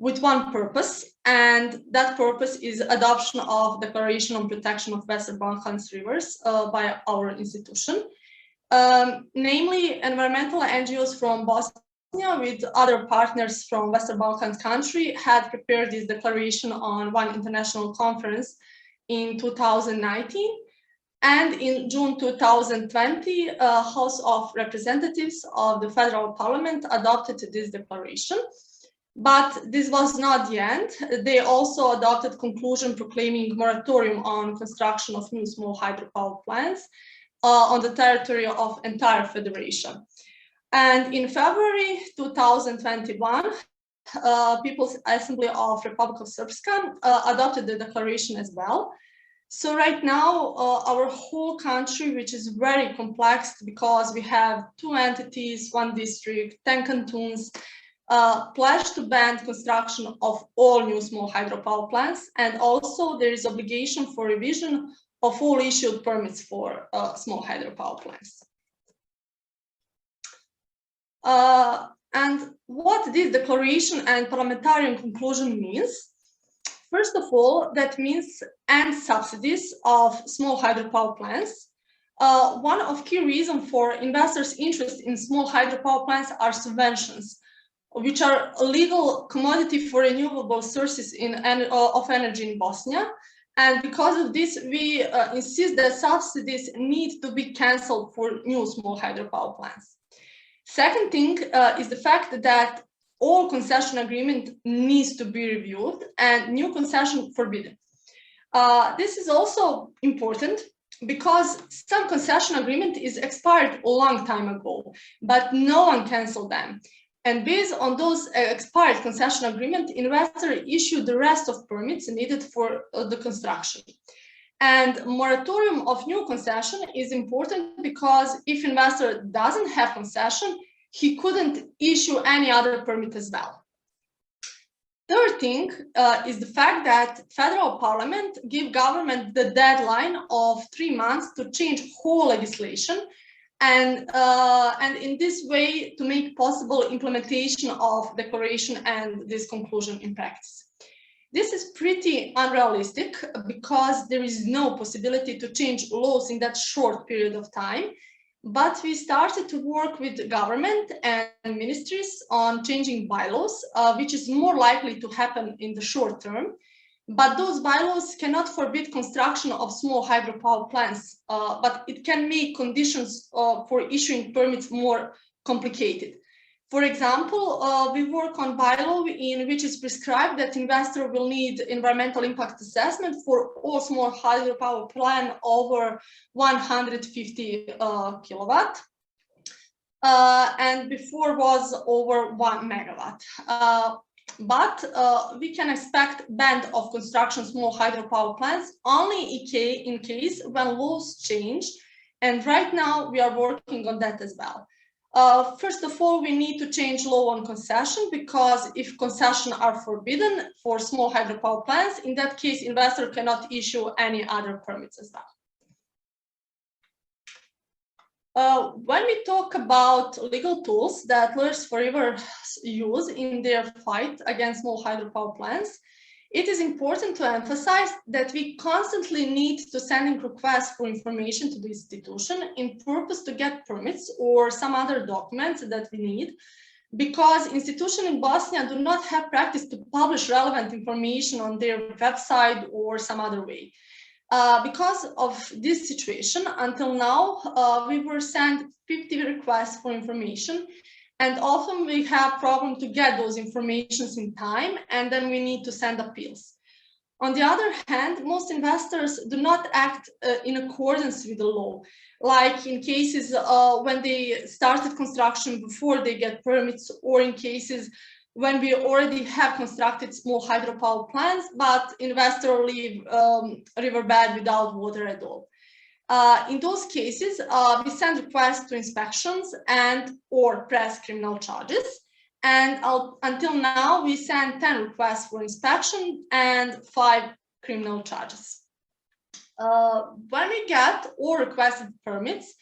with one purpose, and that purpose is adoption of Declaration on Protection of Western Balkans Rivers by our institution. Namely, environmental NGOs from Bosnia with other partners from Western Balkans country had prepared this declaration on one international conference in 2019, and in June 2020, House of Representatives of the Federal Parliament adopted this declaration. But this was not the end. They also adopted conclusion proclaiming moratorium on construction of new small hydropower plants on the territory of entire federation. And in February 2021, People's Assembly of Republic of Srpska adopted the declaration as well. So right now, our whole country, which is very complex because we have 2 entities, 1 district, 10 cantons, pledged to ban construction of all new small hydropower plants, and also there is obligation for revision of all issued permits for small hydropower plants. And what this declaration and parliamentarian conclusion means? First of all, that means end subsidies of small hydropower plants. One of key reasons for investors' interest in small hydropower plants are subventions, which are a legal commodity for renewable sources of energy in Bosnia. And because of this, we insist that subsidies need to be cancelled for new small hydropower plants. Second thing is the fact that all concession agreement needs to be reviewed and new concession forbidden. This is also important because some concession agreement is expired a long time ago, but no one canceled them. And based on those expired concession agreement, investor issued the rest of permits needed for the construction. And moratorium of new concession is important because if investor doesn't have concession, he couldn't issue any other permit as well. Third thing is the fact that federal parliament give government the deadline of 3 months to change whole legislation, and in this way to make possible implementation of declaration and this conclusion in practice. This is pretty unrealistic because there is no possibility to change laws in that short period of time. But we started to work with the government and ministries on changing bylaws, which is more likely to happen in the short term. But those bylaws cannot forbid construction of small hydropower plants, but it can make conditions for issuing permits more complicated. For example, we work on bylaw in which is prescribed that investor will need environmental impact assessment for all small hydropower plant over 150 kilowatt, and before was over 1 megawatt. But we can expect ban of construction small hydropower plants only in case when laws change, and right now we are working on that as well. First of all, we need to change law on concession, because if concessions are forbidden for small hydropower plants, in that case, investor cannot issue any other permits as well. When we talk about legal tools that Lawyers Forever use in their fight against small hydropower plants, it is important to emphasize that we constantly need to send requests for information to the institution in purpose to get permits or some other documents that we need, because institutions in Bosnia do not have practice to publish relevant information on their website or some other way. Because of this situation, until now, we were sent 50 requests for information, and often we have problem to get those informations in time, and then we need to send appeals. On the other hand, most investors do not act in accordance with the law, like in cases when they started construction before they get permits, or in cases when we already have constructed small hydropower plants, but investor leave riverbed without water at all. In those cases, we send requests to inspections and or press criminal charges. And until now, we sent 10 requests for inspection and 5 criminal charges. When we get or requested permits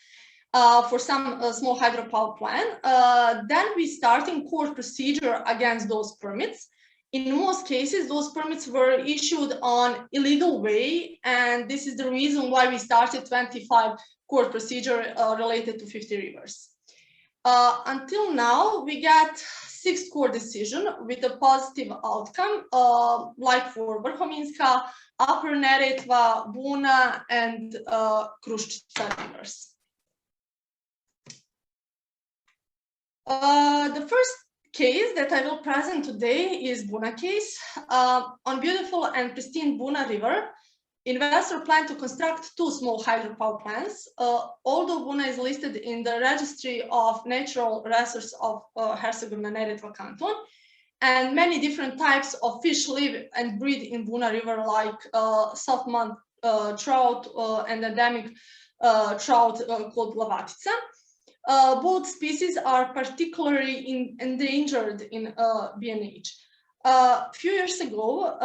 for some small hydropower plant, then we start in court procedure against those permits. In most cases, those permits were issued on illegal way, and this is the reason why we started 25 court procedure related to 50 rivers. Until now, we got 6 court decisions with a positive outcome, like for Vrhominska, Upper Neretva, Buna, and Kruščica rivers. The first case that I will present today is Buna case. On beautiful and pristine Buna River, investor planned to construct 2 small hydropower plants. Although Buna is listed in the registry of natural resources of Herzegovina-Neretva canton, and many different types of fish live and breed in Buna River, like soft-mouth trout and endemic trout called lavatica. Both species are particularly endangered in BNH. A few years ago,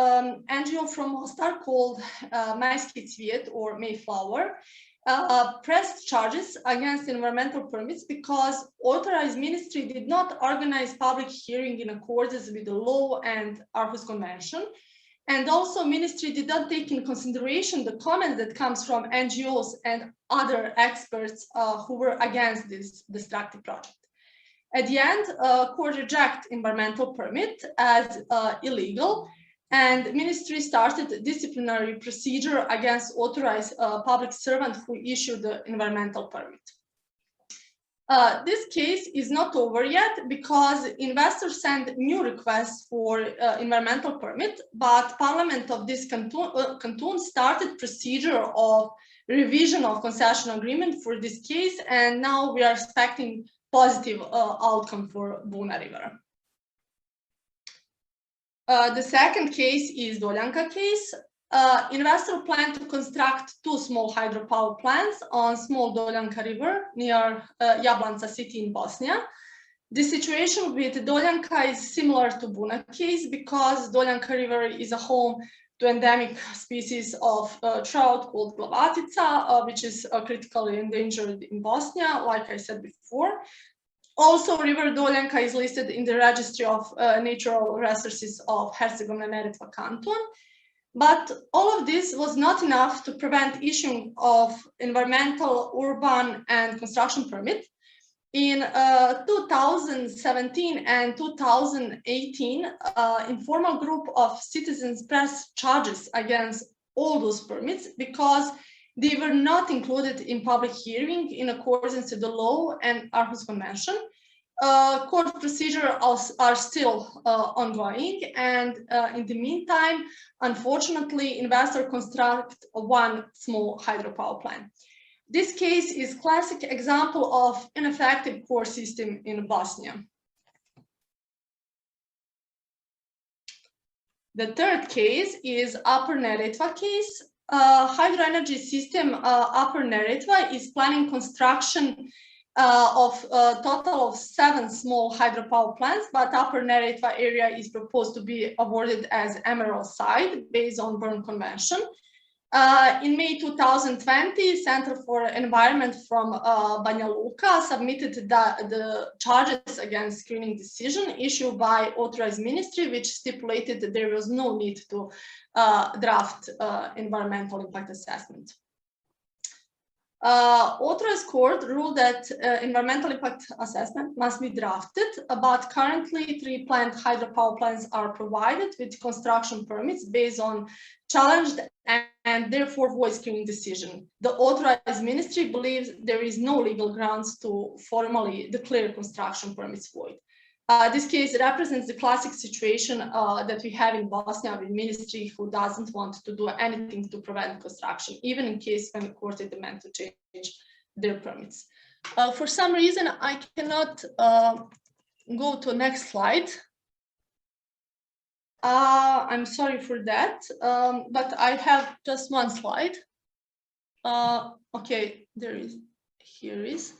NGO from Mostar called Majski Cvijet, or Mayflower, pressed charges against environmental permits because authorized ministry did not organize public hearing in accordance with the law and Aarhus Convention. And also ministry did not take in consideration the comments that comes from NGOs and other experts who were against this destructive project. At the end, court rejected environmental permit as illegal, and ministry started disciplinary procedure against authorized public servant who issued the environmental permit. This case is not over yet because investors sent new requests for environmental permit, but Parliament of this canton started procedure of revision of concession agreement for this case, and now we are expecting positive outcome for Buna River. The second case is Doljanka case. Investor planned to construct 2 small hydropower plants on small Doljanka River near Jablanca city in Bosnia. The situation with Doljanka is similar to Buna case because Doljanka River is a home to endemic species of trout called glavatica, which is critically endangered in Bosnia, like I said before. Also, River Doljanka is listed in the registry of natural resources of Herzegovina-Neretva canton. But all of this was not enough to prevent issuing of environmental, urban, and construction permit. In 2017 and 2018, informal group of citizens pressed charges against all those permits because they were not included in public hearing in accordance with the law and Aarhus Convention. Court procedures are still ongoing, and in the meantime, unfortunately, investor construct 1 small hydropower plant. This case is classic example of ineffective court system in Bosnia. The third case is Upper Neretva case. Hydro energy system Upper Neretva is planning construction of a total of 7 small hydropower plants, but Upper Neretva area is proposed to be awarded as emerald site based on Berne Convention. In May 2020, Center for Environment from Banja Luka submitted the charges against screening decision issued by authorized ministry, which stipulated that there was no need to draft environmental impact assessment. Authorized court ruled that environmental impact assessment must be drafted, but currently 3 planned hydropower plants are provided with construction permits based on challenged and therefore void screening decision. The authorized ministry believes there is no legal grounds to formally declare construction permits void. This case represents the classic situation that we have in Bosnia with ministry who doesn't want to do anything to prevent construction, even in case when the court is demanded to change their permits. For some reason, I cannot go to the next slide. I'm sorry for that, but I have just one slide. Okay, here is.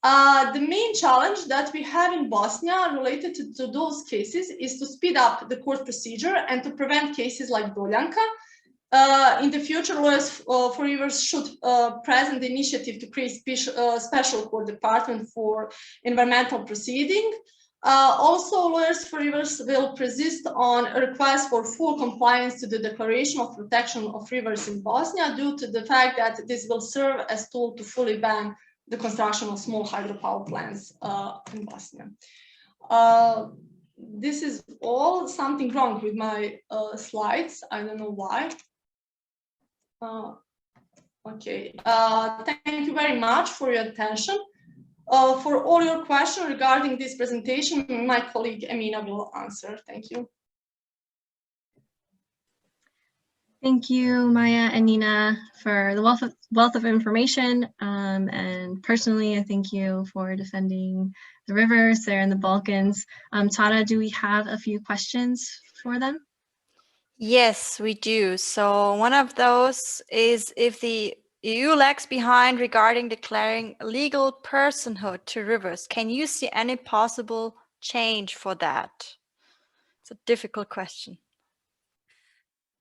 The main challenge that we have in Bosnia related to those cases is to speed up the court procedure and to prevent cases like Doljanka. In the future, lawyers for rivers should present the initiative to create special court department for environmental proceeding. Also, lawyers for rivers will persist on a request for full compliance to the Declaration of Protection of Rivers in Bosnia due to the fact that this will serve as tool to fully ban the construction of small hydropower plants in Bosnia. This is all something wrong with my slides. I don't know why. Okay, thank you very much for your attention. For all your questions regarding this presentation, my colleague Emina will answer. Thank you. Thank you, Maja and Nina, for the wealth of information. And personally, I thank you for defending the rivers there in the Balkans. Tara, do we have a few questions for them? Yes, we do. So one of those is if the EU lags behind regarding declaring legal personhood to rivers, can you see any possible change for that? It's a difficult question.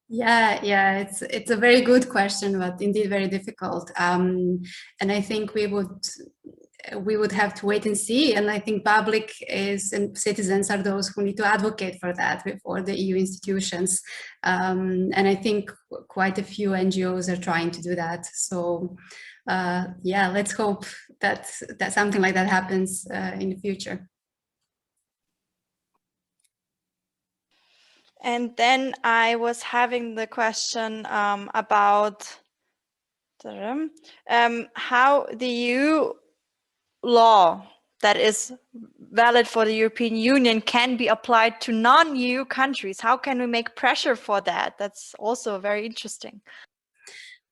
Yeah, it's a very good question, but indeed very difficult. And I think we would have to wait and see. And I think public and citizens are those who need to advocate for that before the EU institutions. And I think quite a few NGOs are trying to do that. So yeah, let's hope that something like that happens in the future. And then I was having the question about how the EU law that is valid for the European Union can be applied to non-EU countries. How can we make pressure for that? That's also very interesting.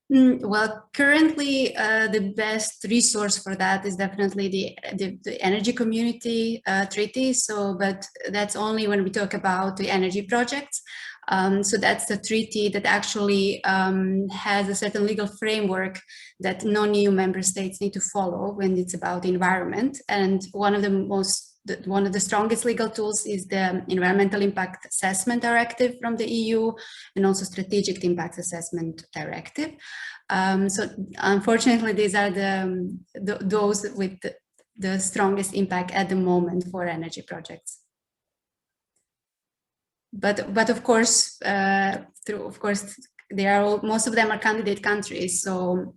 Well, currently the best resource for that is definitely the Energy Community Treaty. So, but that's only when we talk about the energy projects. So that's the treaty that actually has a certain legal framework that non-EU member states need to follow when it's about the environment. And one of the strongest legal tools is the Environmental Impact Assessment Directive from the EU, and also Strategic Impact Assessment Directive. So unfortunately, these are those with the strongest impact at the moment for energy projects. But of course, most of them are candidate countries, so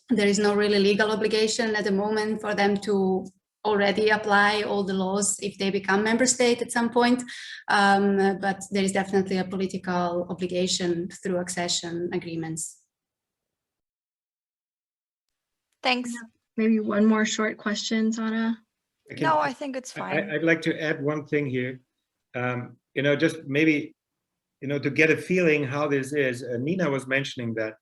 there is no really legal obligation at the moment for them to already apply all the laws if they become member state at some point, but there is definitely a political obligation through accession agreements. Thanks. Maybe one more short question, Tara. No, I think it's fine. I'd like to add one thing here. Just maybe, to get a feeling how this is. Nina was mentioning that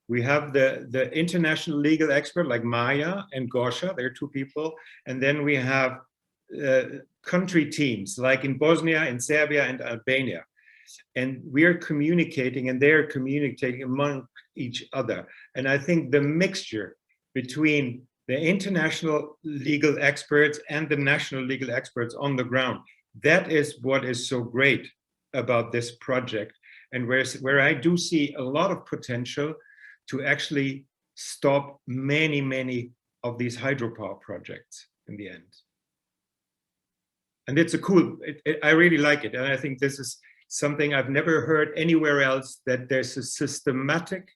we have the international legal expert like Maja and Gosha, they're 2 people. And then we have country teams like in Bosnia, in Serbia and Albania. And we are communicating and they're communicating among each other. And I think the mixture between the international legal experts and the national legal experts on the ground. That is what is so great about this project, and where I do see a lot of potential to actually stop many of these hydropower projects in the end. And it's a cool, I really like it. And I think this is something I've never heard anywhere else, that there's a systematic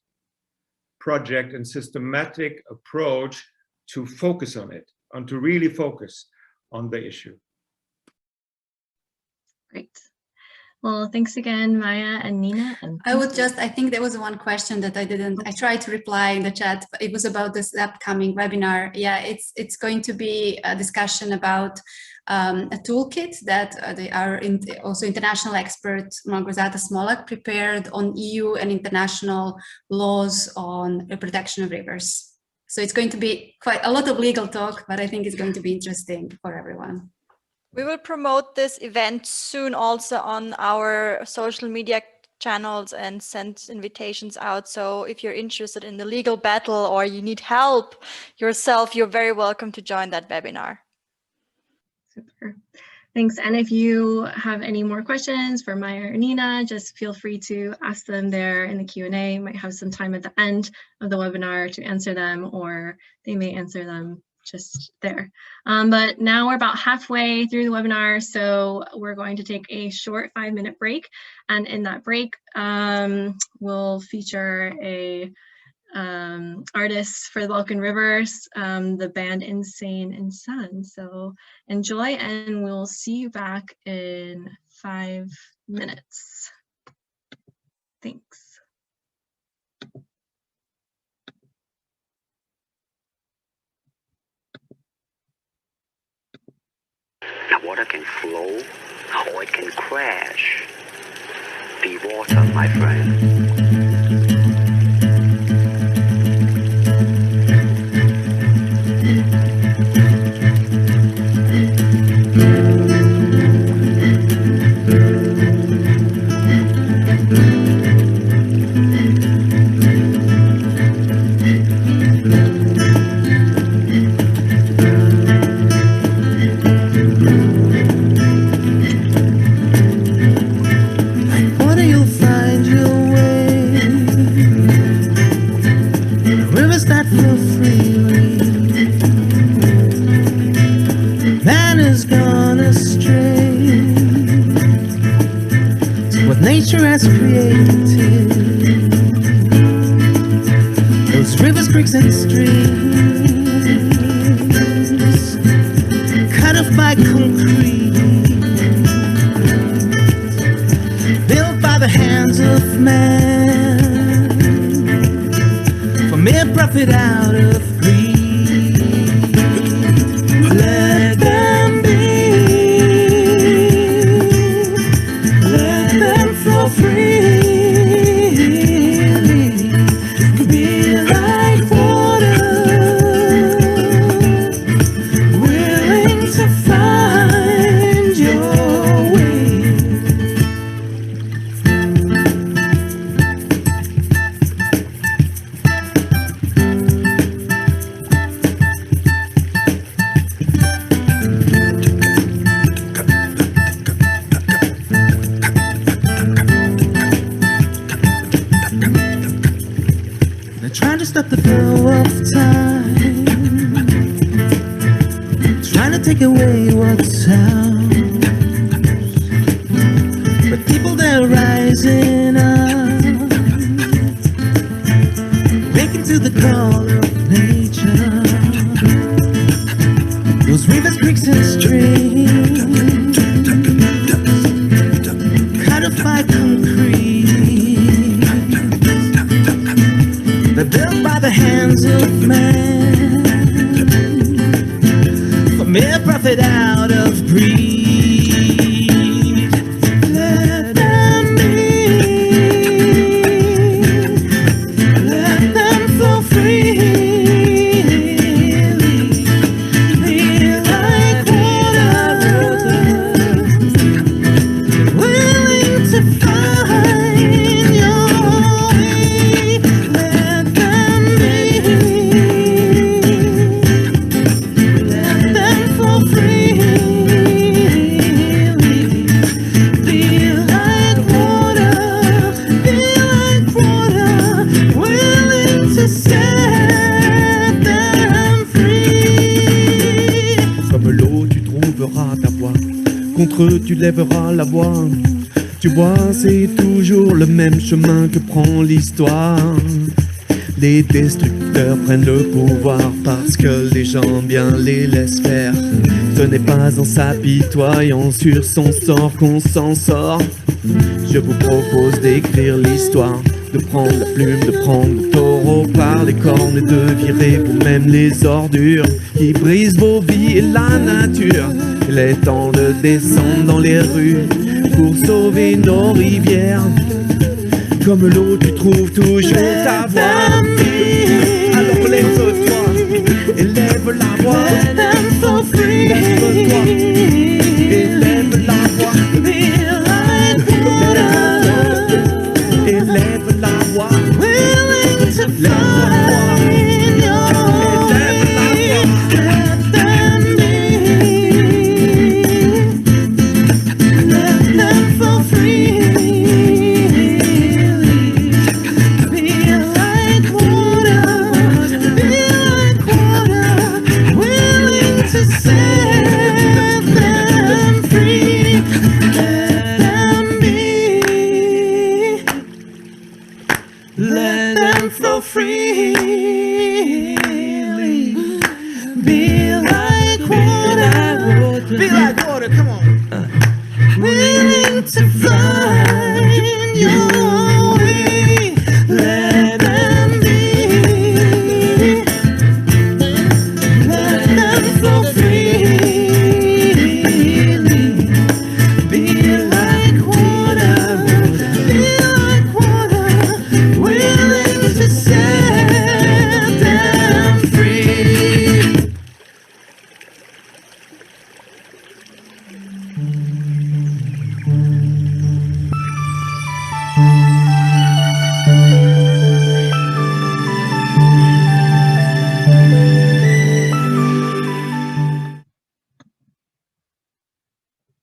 project and systematic approach to focus on it, and to really focus on the issue. Great. Well, thanks again, Maja and Nina. And I think there was one question that I tried to reply in the chat, but it was about this upcoming webinar. Yeah, it's going to be a discussion about a toolkit that also international expert Małgorzata Smolak prepared on EU and international laws on the protection of rivers. So it's going to be quite a lot of legal talk, but I think it's going to be interesting for everyone. We will promote this event soon also on our social media channels and send invitations out. So if you're interested in the legal battle or you need help yourself, you're very welcome to join that webinar. Super. Thanks. And if you have any more questions for Maja or Nina, just feel free to ask them there in the Q&A. Might have some time at the end of the webinar to answer them, or they may answer them just there. But now we're about halfway through the webinar, so we're going to take a short 5-minute break. And in that break, we'll feature a artist for the Balkan Rivers, the band Insane and Sun. So enjoy, and we'll see you back in 5 minutes. Thanks. Water can flow or it can crash. Be water, my friend. Nature has created those rivers, creeks, and streams, cut off by concrete, built by the hands of man, for mere profit out of greed. Let them be. Stop the flow of time, trying to take away what's ours, but people they're rising up, waking to the call of nature. Those rivers, creeks, and streams, cut off by concrete, they're built by the hands of man, for mere profit out of greed. Let them be, let them flow freely, be like water, willing to find your way. Let them be. tu lèveras la voix. Tu vois, c'est toujours le même chemin que prend l'histoire. Les destructeurs prennent le pouvoir parce que les gens bien les laissent faire. Ce n'est pas en s'apitoyant sur son sort qu'on s'en sort. Je vous propose d'écrire l'histoire, de prendre la plume, de prendre le taureau par les cornes et de virer vous-même les ordures qui brisent vos vies et la nature. Il est temps de descendre dans les rues pour sauver nos rivières. Comme l'eau, tu trouves toujours ta voix. Alors lève-toi, élève la voix. Lève-toi, élève la voix. Élève la voix. Lève la voix.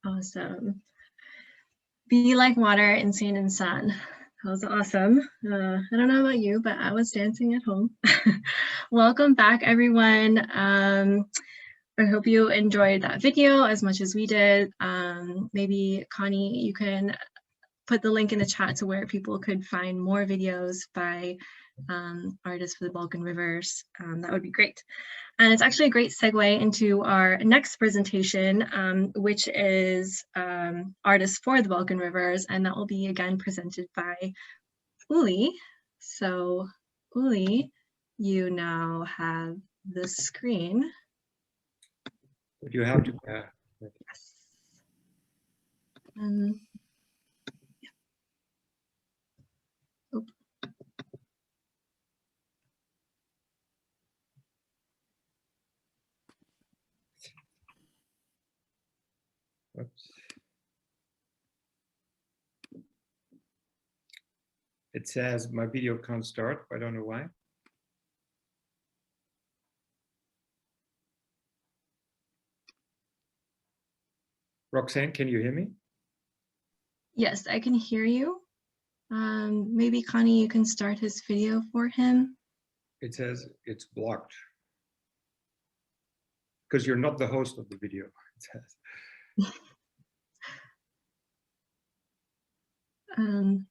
Awesome. Be like water in sand and sun. That was awesome. I don't know about you, but I was dancing at home. Welcome back, everyone. I hope you enjoyed that video as much as we did. Maybe Connie, you can put the link in the chat to where people could find more videos by artists for the Balkan Rivers. That would be great. And it's actually a great segue into our next presentation, which is Artists for the Balkan Rivers, and that will be again presented by Uli. So Uli, you now have the screen. But you have to. Yes. Yeah. Oh. Oops. It says my video can't start. I don't know why. Roxanne, can you hear me? Yes, I can hear you. Maybe Connie, you can start his video for him. It says it's blocked because you're not the host of the video. It says. Let me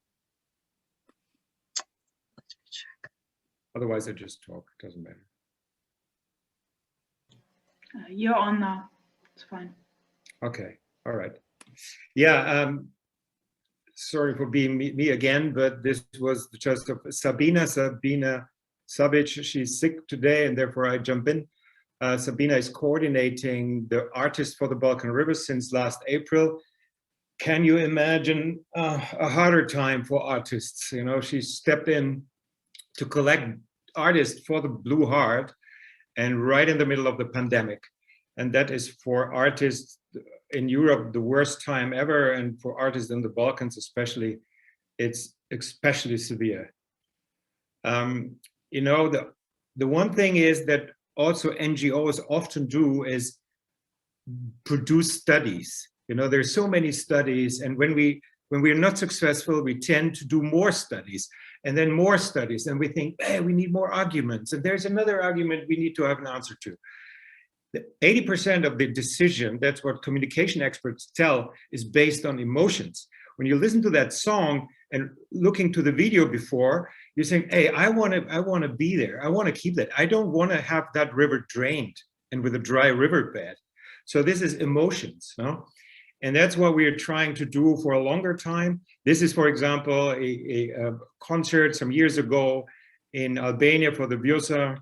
check. Otherwise, I just talk. It doesn't matter. You're on now. It's fine. Okay. All right. Yeah. Sorry for being me again, but this was just Sabina Sabic. She's sick today, and therefore I jump in. Sabina is coordinating the Artists for the Balkan Rivers since last April. Can you imagine a harder time for artists? You know, she stepped in to collect artists for the Blue Heart, and right in the middle of the pandemic. And that is for artists in Europe the worst time ever, and for artists in the Balkans especially, it's especially severe. You know, the one thing is that also NGOs often do is produce studies. You know, there's so many studies, and when we're not successful, we tend to do more studies, and then more studies, and we think, hey, we need more arguments, and there's another argument we need to have an answer to. 80% of the decision, that's what communication experts tell, is based on emotions. When you listen to that song and looking to the video before, you're saying, hey, I want to be there. I want to keep that. I don't want to have that river drained and with a dry riverbed. So this is emotions, no? And that's what we are trying to do for a longer time. This is, for example, a concert some years ago in Albania for the Vjosa.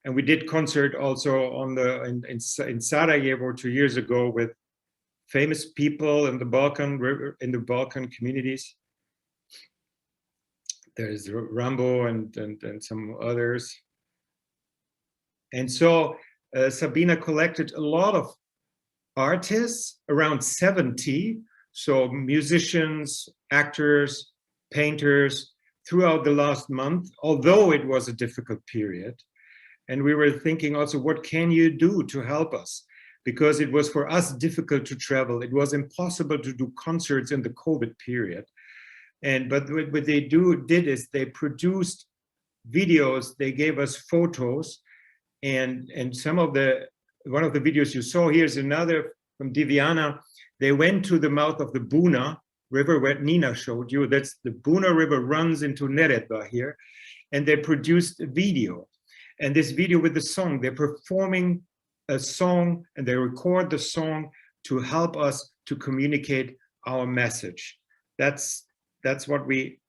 And we did concert also on in Sarajevo 2 years ago with famous people in the Balkan River, in the Balkan communities. There's Rambo and some others. And so Sabina collected a lot of artists, around 70, so musicians, actors, painters, throughout the last month, although it was a difficult period. And we were thinking also, what can you do to help us? Because it was for us difficult to travel. It was impossible to do concerts in the COVID period. But what they did is they produced videos, they gave us photos, and one of the videos you saw, here's another from Diviana. They went to the mouth of the Buna River, where Nina showed you. That's the Buna River runs into Neretva here. And they produced a video. And this video with the song, they're performing a song and they record the song to help us to communicate our message. That's what we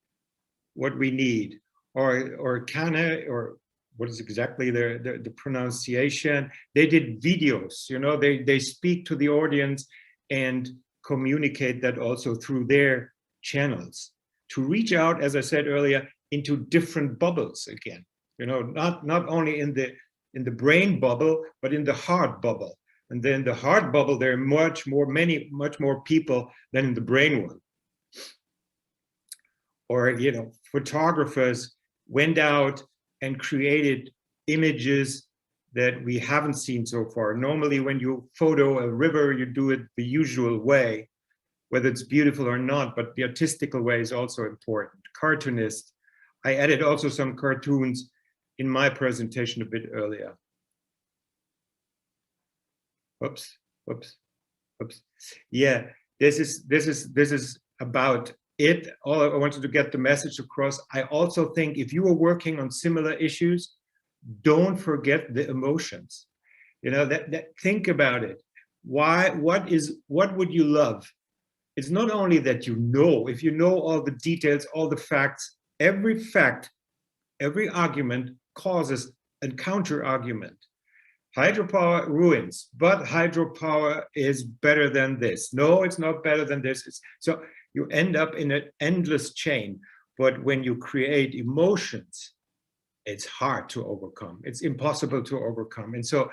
need. Or Kana, or what is exactly the pronunciation? They did videos, you know, they speak to the audience and communicate that also through their channels to reach out, as I said earlier, into different bubbles again. You know, not only in the brain bubble, but in the heart bubble. And then the heart bubble, there are much more people than in the brain one. Or, you know, photographers went out and created images that we haven't seen so far. Normally, when you photo a river, you do it the usual way, whether it's beautiful or not, but the artistical way is also important. Cartoonists, I added also some cartoons in my presentation a bit earlier. Oops. Yeah, this is about it. All I wanted to get the message across. I also think if you are working on similar issues, don't forget the emotions. You know, think about it. What would you love? It's not only that you know, if you know all the details, all the facts, every argument causes a counter argument. Hydropower ruins, but hydropower is better than this. No, it's not better than this. So you end up in an endless chain. But when you create emotions, it's hard to overcome. It's impossible to overcome. And so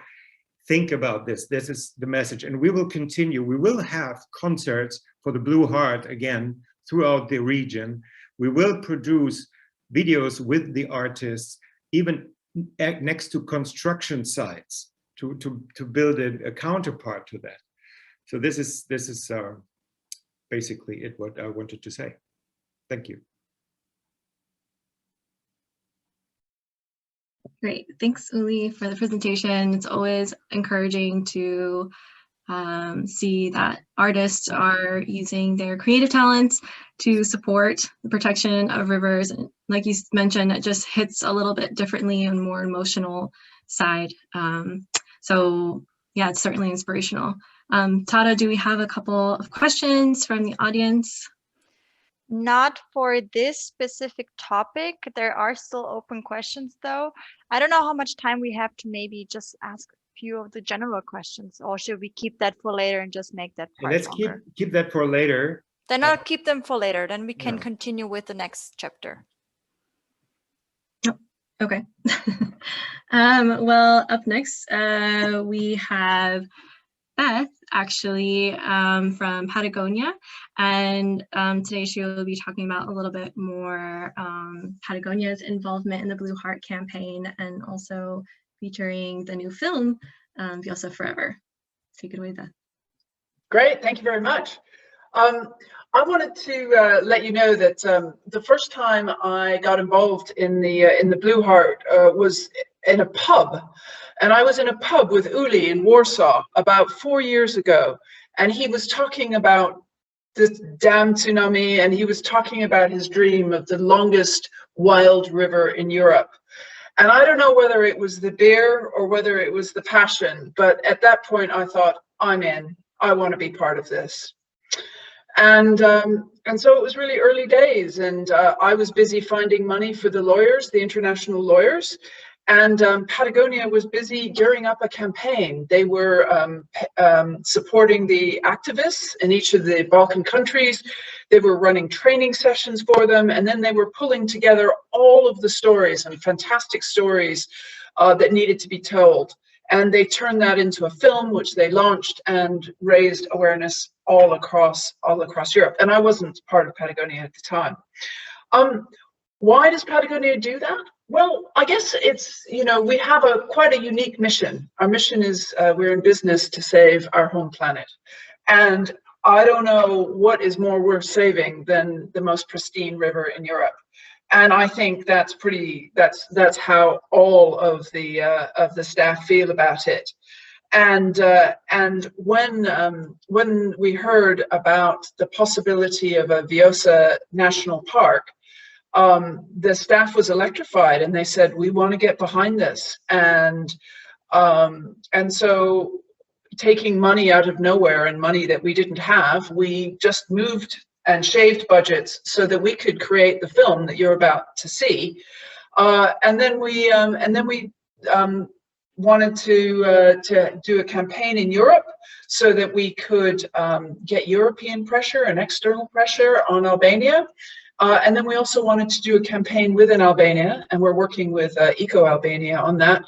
think about this. This is the message. And we will continue. We will have concerts for the Blue Heart again throughout the region. We will produce videos with the artists, even next to construction sites, to build a counterpart to that. So this is basically it, what I wanted to say. Thank you. Great, thanks Uli for the presentation. It's always encouraging to see that artists are using their creative talents to support the protection of rivers. And like you mentioned, it just hits a little bit differently and more emotional side. So yeah, it's certainly inspirational. Tada, do we have a couple of questions from the audience? Not for this specific topic. There are still open questions though. I don't know how much time we have to maybe just ask a few of the general questions, or should we keep that for later and just make that part Let's longer? keep that for later. Then I'll keep them for later. Then we can continue with the next chapter. Oh, okay. Well, up next, we have Beth, actually, from Patagonia. And today she will be talking about a little bit more Patagonia's involvement in the Blue Heart campaign, and also featuring the new film, Vjosa Forever. Take it away, Beth. Great, thank you very much. I wanted to let you know that the first time I got involved in the Blue Heart was in a pub, and I was in a pub with Uli in Warsaw about 4 years ago, and he was talking about the dam tsunami, and he was talking about his dream of the longest wild river in Europe. And I don't know whether it was the beer or whether it was the passion, but at that point I thought, I'm in. I want to be part of this. And so it was really early days, and I was busy finding money for the lawyers, the international lawyers, and Patagonia was busy gearing up a campaign. They were supporting the activists in each of the Balkan countries. They were running training sessions for them, and then they were pulling together all of the stories and fantastic stories that needed to be told. And they turned that into a film, which they launched and raised awareness all across Europe. And I wasn't part of Patagonia at the time. Why does Patagonia do that? Well, I guess it's, you know, we have quite a unique mission. Our mission is we're in business to save our home planet. And I don't know what is more worth saving than the most pristine river in Europe. And I think that's how all of the staff feel about it. And when we heard about the possibility of a Vjosa National Park, the staff was electrified, and they said, we want to get behind this. And so taking money out of nowhere and money that we didn't have, we just moved and shaved budgets so that we could create the film that you're about to see. And then we wanted to do a campaign in Europe so that we could get European pressure and external pressure on Albania. And then we also wanted to do a campaign within Albania, and we're working with EcoAlbania on that,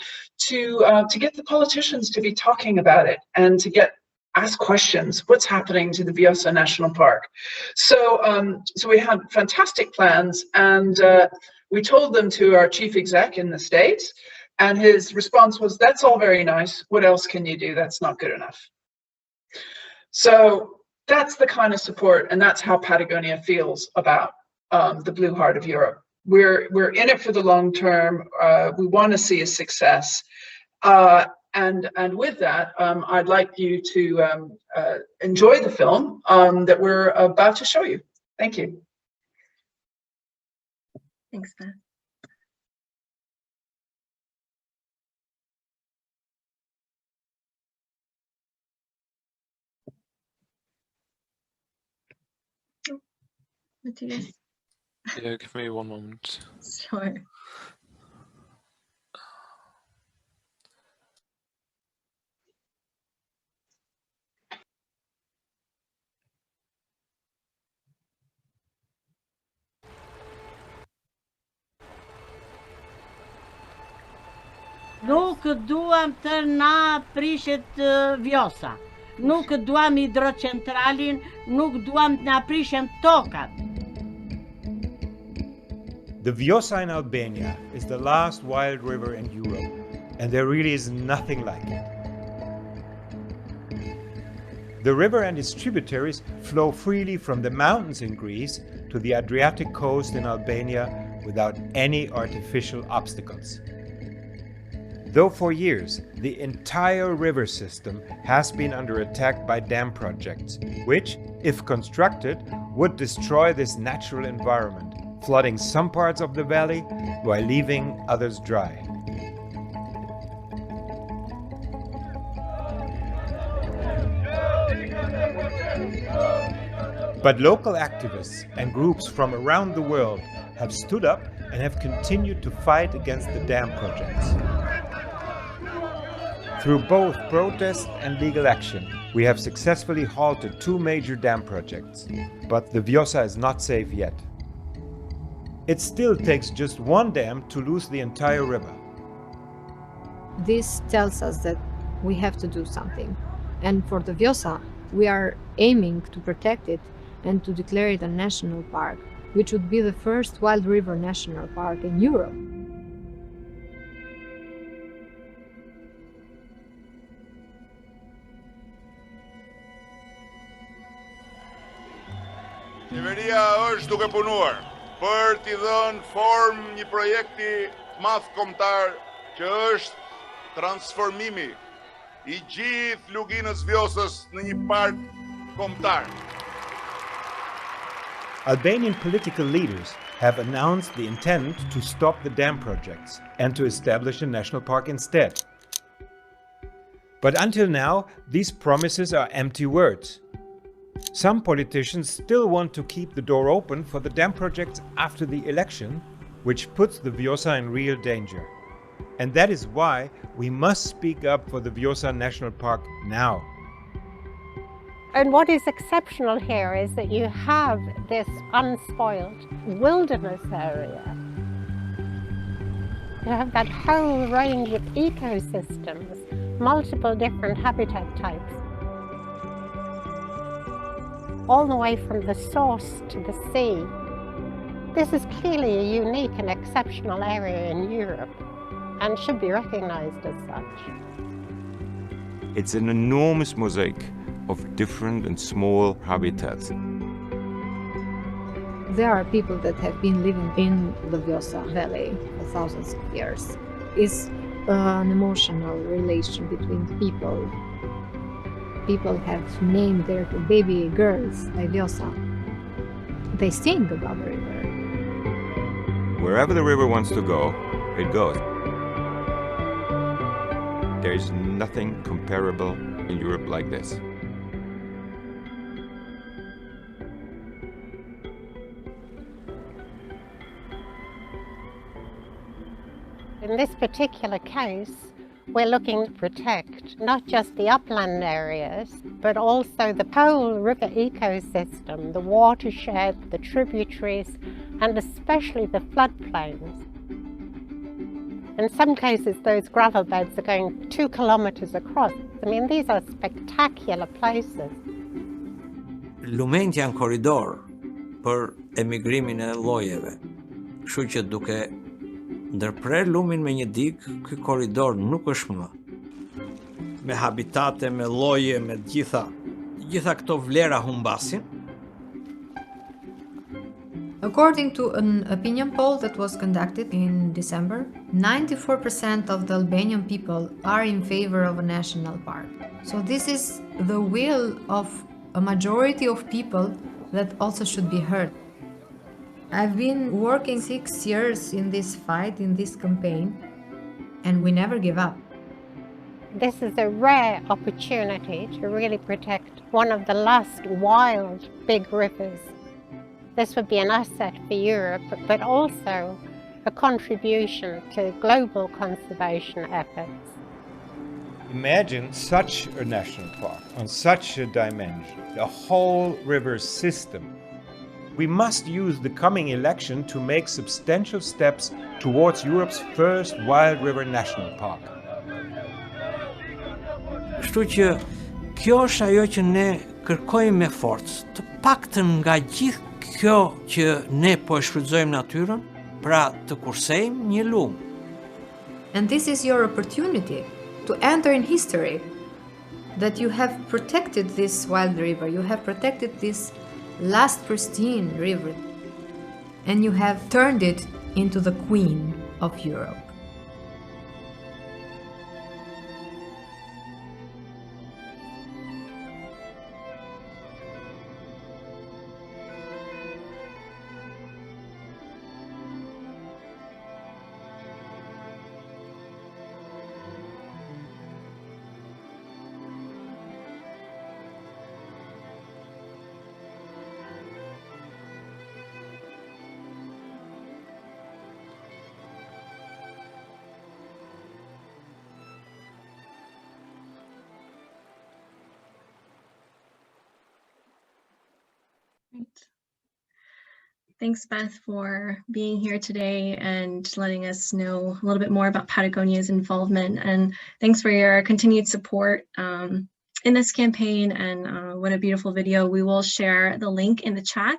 to get the politicians to be talking about it and to ask questions. What's happening to the Vjosa National Park? So we had fantastic plans, and we told them to our chief exec in the States, and his response was, that's all very nice. What else can you do? That's not good enough. So that's the kind of support, and that's how Patagonia feels about the blue heart of Europe. We're in it for the long term. We want to see a success. And with that, I'd like you to enjoy the film that we're about to show you. Thank you. Thanks, Beth. Matthias? Yeah, give me one moment. Sure. Nuk duam të na prishet Vjosa, nuk duam hidrocentralin, nuk duam të na prishen tokat. The Vjosa in Albania is the last wild river in Europe, and there really is nothing like it. The river and its tributaries flow freely from the mountains in Greece to the Adriatic coast in Albania without any artificial obstacles. Though for years, the entire river system has been under attack by dam projects, which, if constructed, would destroy this natural environment, flooding some parts of the valley while leaving others dry. But local activists and groups from around the world have stood up and have continued to fight against the dam projects. Through both protest and legal action, we have successfully halted 2 major dam projects, but the Vjosa is not safe yet. It still takes just 1 dam to lose the entire river. This tells us that we have to do something. And for the Vjosa, we are aiming to protect it and to declare it a national park, which would be the first wild river national park in Europe. Qeveria është duke punuar për t'i dhënë formë një projekti madh kombëtar që është transformimi I gjithë luginës Vjosës në një park kombëtar. Albanian political leaders have announced the intent to stop the dam projects and to establish a national park instead. But until now, these promises are empty words. Some politicians still want to keep the door open for the dam projects after the election, which puts the Vjosa in real danger. And that is why we must speak up for the Vjosa National Park now. And what is exceptional here is that you have this unspoiled wilderness area. You have that whole range of ecosystems, multiple different habitat types. All the way from the source to the sea. This is clearly a unique and exceptional area in Europe and should be recognized as such. It's an enormous mosaic of different and small habitats. There are people that have been living in the Vjosa Valley for thousands of years. It's an emotional relation between people. People have named their baby girls by Vjosa. They sing about the river. Wherever the river wants to go, it goes. There is nothing comparable in Europe like this. In this particular case, we're looking to protect not just the upland areas, but also the whole river ecosystem, the watershed, the tributaries, and especially the floodplains. In some cases, those gravel beds are going 2 kilometers across. I mean, these are spectacular places. Lumenjt janë korridor për emigrimin e llojeve. Kështu që duke ndërprer lumin me një digë, ky korridor nuk është më. Me habitate, me lloje, me gjitha këto vlera humbasin. According to an opinion poll that was conducted in December, 94% of the Albanian people are in favor of a national park. So this is the will of a majority of people that also should be heard. I've been working 6 years in this fight, in this campaign, and we never give up. This is a rare opportunity to really protect one of the last wild big rivers. This would be an asset for Europe, but also a contribution to global conservation efforts. Imagine such a national park on such a dimension, the whole river system. We must use the coming election to make substantial steps towards Europe's first wild river national park. Kështu që kjo është ajo që ne kërkojmë me forcë, të paktën nga gjithë kjo që ne po e shfrytëzojmë natyrën, pra të kursejmë një lum. And this is your opportunity to enter in history, that you have protected this wild river, you have protected this last pristine river, and you have turned it into the queen of Europe. Thanks, Beth, for being here today and letting us know a little bit more about Patagonia's involvement. And thanks for your continued support in this campaign. And what a beautiful video. We will share the link in the chat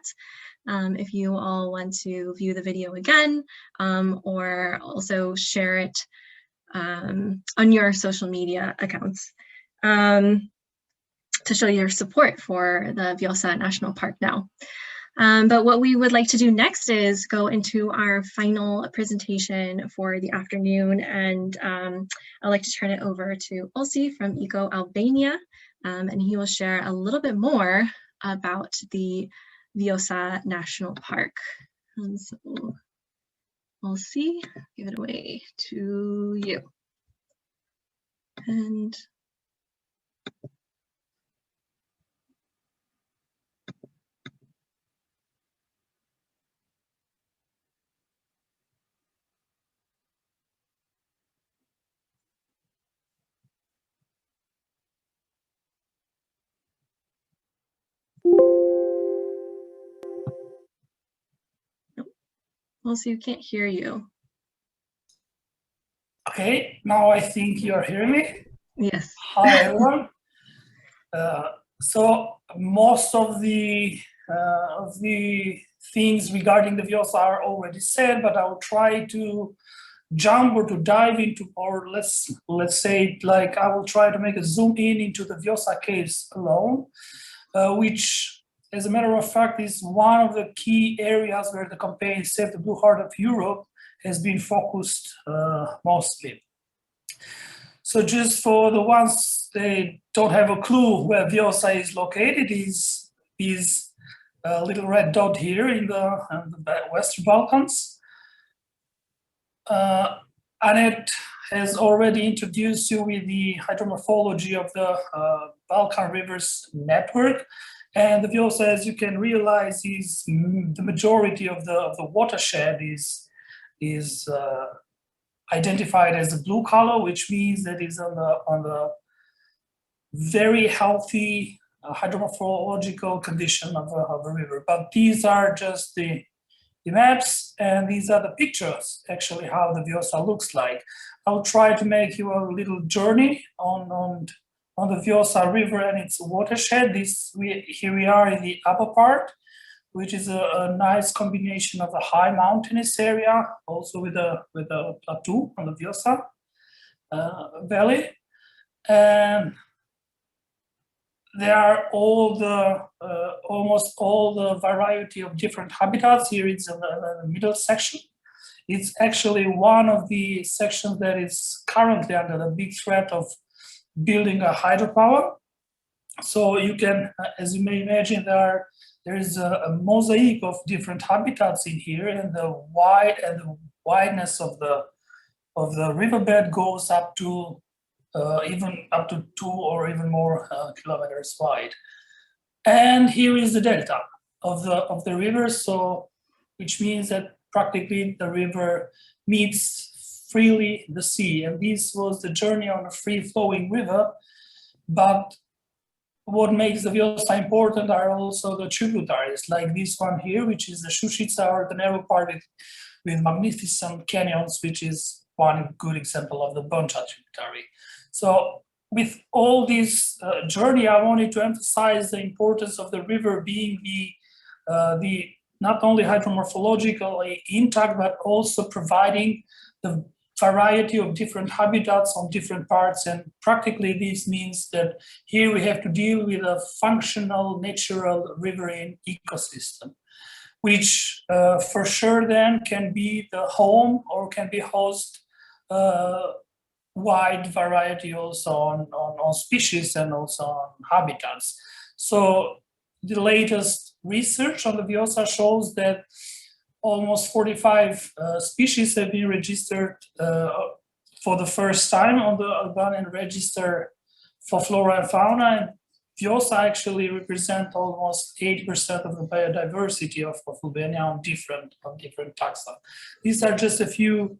if you all want to view the video again, or also share it on your social media accounts to show your support for the Vjosa National Park now. But what we would like to do next is go into our final presentation for the afternoon, and I'd like to turn it over to Olsi from EcoAlbania, and he will share a little bit more about the Vjosa National Park. And so, Olsi, give it away to you. And Olsi, you can't hear you. Okay, now I think you're hearing me. Yes. Hi, everyone. So most of the things regarding the Vjosa are already said, but I will try to jump or to dive into, or let's say, like, I will try to make a zoom in into the Vjosa case alone, which, as a matter of fact, is one of the key areas where the campaign Save the Blue Heart of Europe has been focused mostly. So just for the ones they don't have a clue where Vjosa is located, is a little red dot here in the Western Balkans. Anntette has already introduced you with the hydromorphology of the Balkan Rivers network. And the Vjosa, as you can realize, is the majority of the watershed is identified as a blue color, which means that it's on the very healthy hydromorphological condition of a river. But these are just the maps, and these are the pictures, actually, how the Vjosa looks like. I'll try to make you a little journey on the Vjosa River and its watershed. Here we are in the upper part, which is a nice combination of a high mountainous area, also with a plateau on the Vjosa valley. And there are almost all the variety of different habitats. Here it's in the middle section. It's actually one of the sections that is currently under the big threat of building a hydropower. So you can, as you may imagine, there is a mosaic of different habitats in here, and the wideness of the riverbed goes up to even up to 2 or even more kilometers wide. And here is the delta of the river, so which means that practically the river meets freely the sea. And this was the journey on a free-flowing river. But what makes the Vjosa important are also the tributaries, like this one here, which is the Šušica, or the narrow part with magnificent canyons, which is one good example of the Bonča tributary. So with all this journey, I wanted to emphasize the importance of the river being the not only hydromorphologically intact, but also providing the variety of different habitats on different parts. And practically this means that here we have to deal with a functional, natural riverine ecosystem, which for sure then can be the home or can be host wide variety also on species and also on habitats. So the latest research on the Vjosa shows that almost 45 species have been registered for the first time on the Albanian register for flora and fauna. And Vjosa actually represent almost 80% of the biodiversity of Albania on different taxa. These are just a few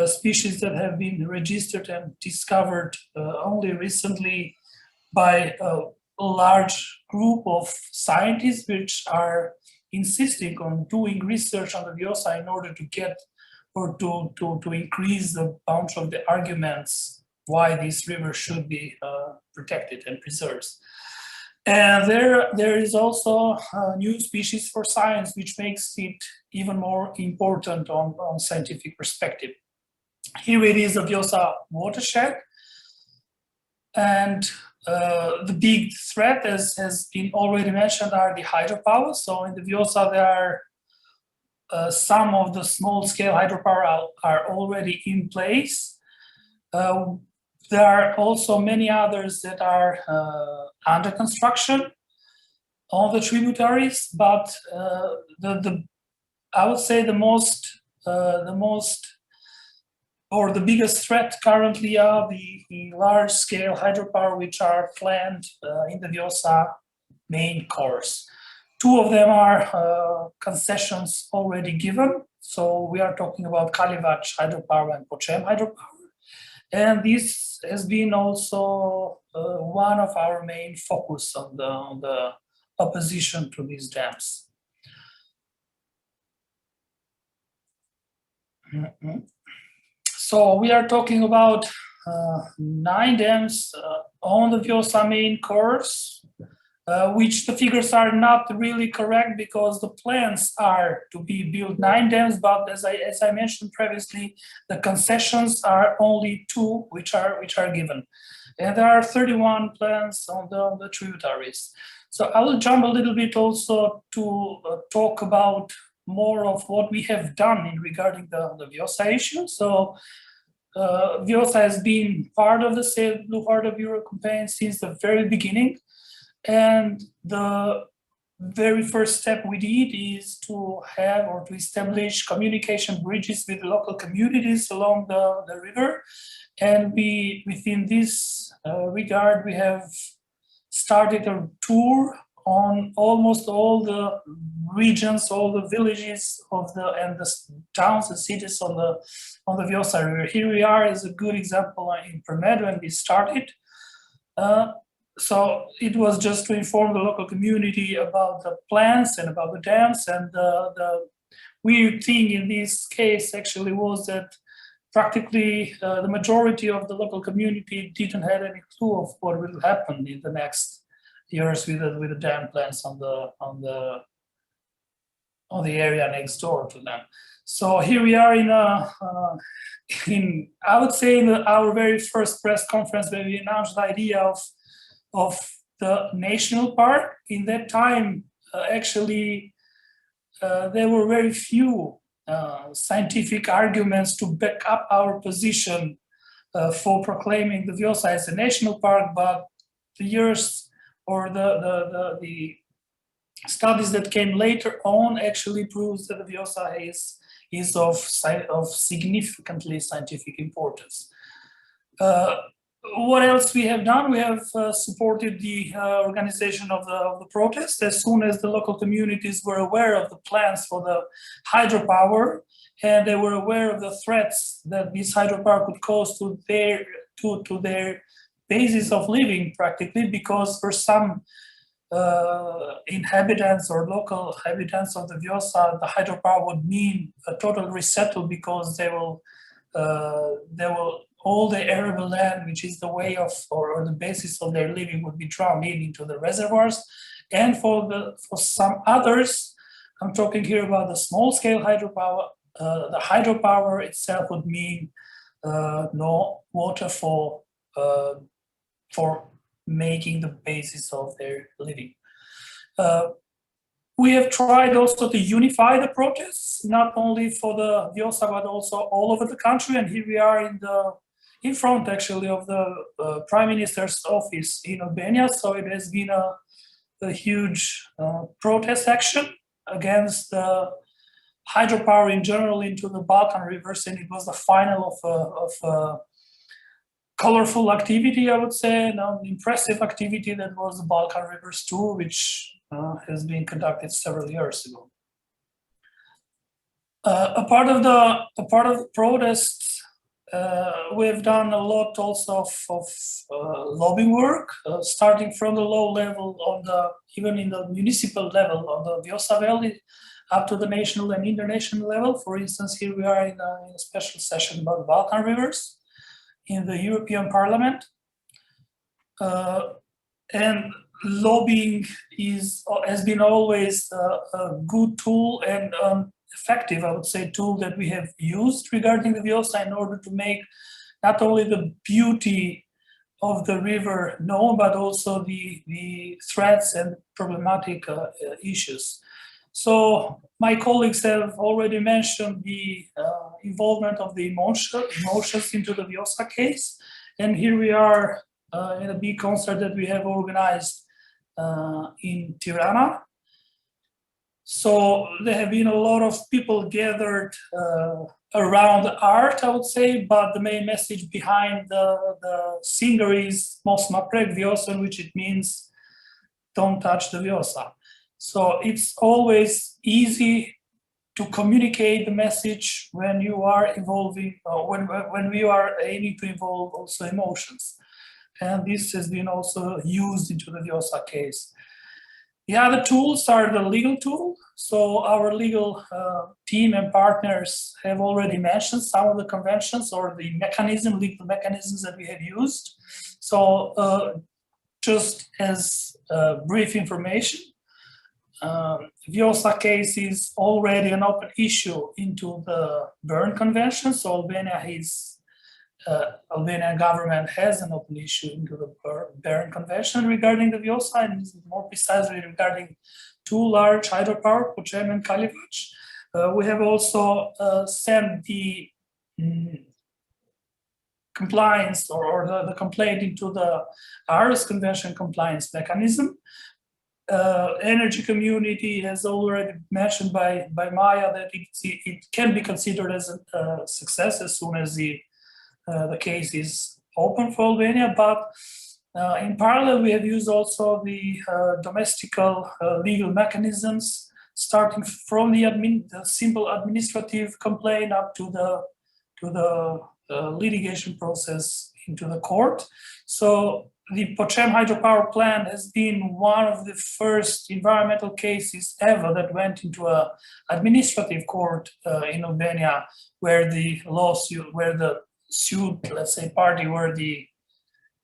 species that have been registered and discovered only recently by a large group of scientists, which are insisting on doing research on the Vjosa in order to get or to increase the bunch of the arguments why this river should be protected and preserved. And there is also a new species for science, which makes it even more important on scientific perspective. Here it is a Vjosa watershed. And The big threat, as has been already mentioned, are the hydropower. So in the Vjosa, there are some of the small-scale hydropower are already in place. There are also many others that are under construction on the tributaries, but I would say the biggest threat currently are the large-scale hydropower which are planned in the Vjosa main course. Two of them are concessions already given. So we are talking about Kalivac hydropower and Pochem hydropower. And this has been also one of our main focus on the opposition to these dams. So we are talking about 9 dams on the Vjosa main course, which the figures are not really correct because the plans are to be built 9 dams, but as I mentioned previously, the concessions are only 2 which are given, and there are 31 plans on the tributaries. So I will jump a little bit also to talk about more of what we have done in regarding the Vjosa issue. So Vjosa has been part of the Save Blue Heart of Europe campaign since the very beginning. And the very first step we did is to have or to establish communication bridges with the local communities along the river. And within this regard, we have started a tour on almost all the regions, all the villages and the towns and cities on the Vjosa River. Here we are as a good example in Premed when we started. So it was just to inform the local community about the plans and about the dams. And the weird thing in this case actually was that practically the majority of the local community didn't have any clue of what will happen in the next years with the dam plans on the area next door to them. So here we are I would say in our very first press conference where we announced the idea of the national park. In that time, actually, there were very few scientific arguments to back up our position for proclaiming the Vjosa as a national park, but the years or the studies that came later on actually proves that the Vjosa is of significantly scientific importance. What else we have done? We have supported the organization of the protest. As soon as the local communities were aware of the plans for the hydropower, and they were aware of the threats that this hydropower could cause to their basis of living, practically, because for some inhabitants or local inhabitants of the Vjosa, the hydropower would mean a total resettle because they will all the arable land, which is the way of or the basis of their living, would be drowned into the reservoirs. And for some others, I'm talking here about the small-scale hydropower. The hydropower itself would mean no water for making the basis of their living. We have tried also to unify the protests, not only for the Vjosa, but also all over the country. And here we are in front, actually, of the Prime Minister's office in Albania. So it has been a huge protest action against hydropower in general into the Balkan Rivers, and it was the final of a colorful activity, I would say, an impressive activity that was the Balkan Rivers tour, which has been conducted several years ago. A part of the protests, we've done a lot also of lobbying work, starting from the low level even in the municipal level on the Vjosa Valley, up to the national and international level. For instance, here we are in a special session about the Balkan Rivers in the European Parliament. And lobbying has been always a good tool and effective, I would say, tool that we have used regarding the Vjosa in order to make not only the beauty of the river known, but also the threats and problematic issues. So my colleagues have already mentioned the involvement of the emotions into the Vjosa case. And here we are in a big concert that we have organized in Tirana. So there have been a lot of people gathered around art, I would say, but the main message behind the singer is Mos Maprek Vjosa, which it means don't touch the Vjosa. So it's always easy to communicate the message when you are involving, when we are aiming to involve also emotions. And this has been also used into the Vjosa case. The other tools are the legal tool. So our legal team and partners have already mentioned some of the conventions or the legal mechanisms that we have used. So just as brief information, Vjosa case is already an open issue into the Berne Convention. So Albanian government has an open issue into the Berne Convention regarding the Vjosa, and more precisely regarding two large hydropower, Pochem and Kalivac. We have also sent the compliance or the complaint into the Aarhus Convention compliance mechanism. Energy community has already mentioned by Maja that it can be considered as a success as soon as the case is open for Albania, but in parallel we have used also the domestical legal mechanisms, starting from the simple administrative complaint up to the litigation process into the court. So the Pochem hydropower plant has been one of the first environmental cases ever that went into an administrative court in Albania, where the sued, let's say, party were the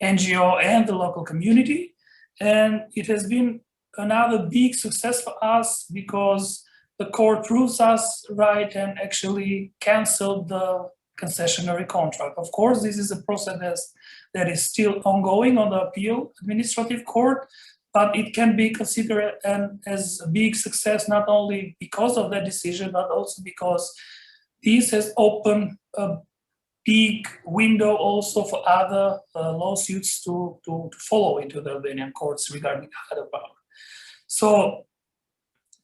NGO and the local community. And it has been another big success for us because the court proves us right and actually canceled the concessionary contract. Of course, this is a process that is still ongoing on the appeal administrative court, but it can be considered as a big success, not only because of that decision, but also because this has opened a big window also for other lawsuits to follow into the Albanian courts regarding hydropower. So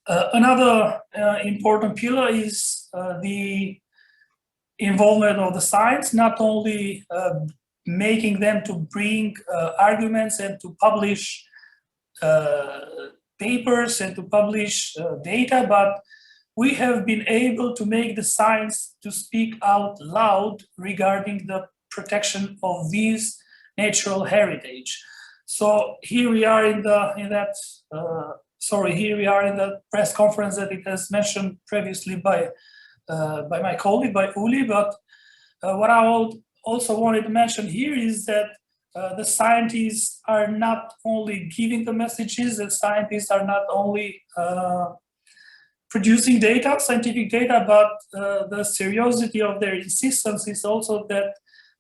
another important pillar is the involvement of the science, not only making them to bring arguments and to publish papers and to publish data, but we have been able to make the science to speak out loud regarding the protection of these natural heritage. So here we are in the press conference that it has mentioned previously by my colleague, by Uli, but what I also wanted to mention here is that the scientists are not only giving the messages, the scientists are not only producing data, scientific data, but the seriosity of their insistence is also that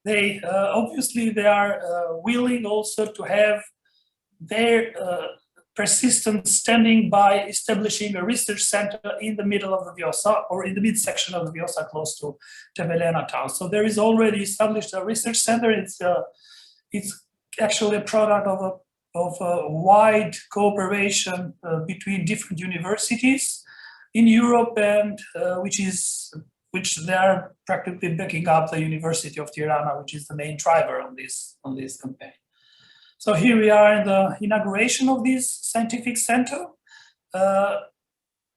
they obviously they are willing also to have their persistent standing by establishing a research center in the middle of the Vjosa or in the midsection of the Vjosa close to Tevelena town. So there is already established a research center. It's actually a product of a wide cooperation between different universities in Europe, and which they are practically backing up the University of Tirana, which is the main driver on this campaign. So here we are in the inauguration of this scientific center,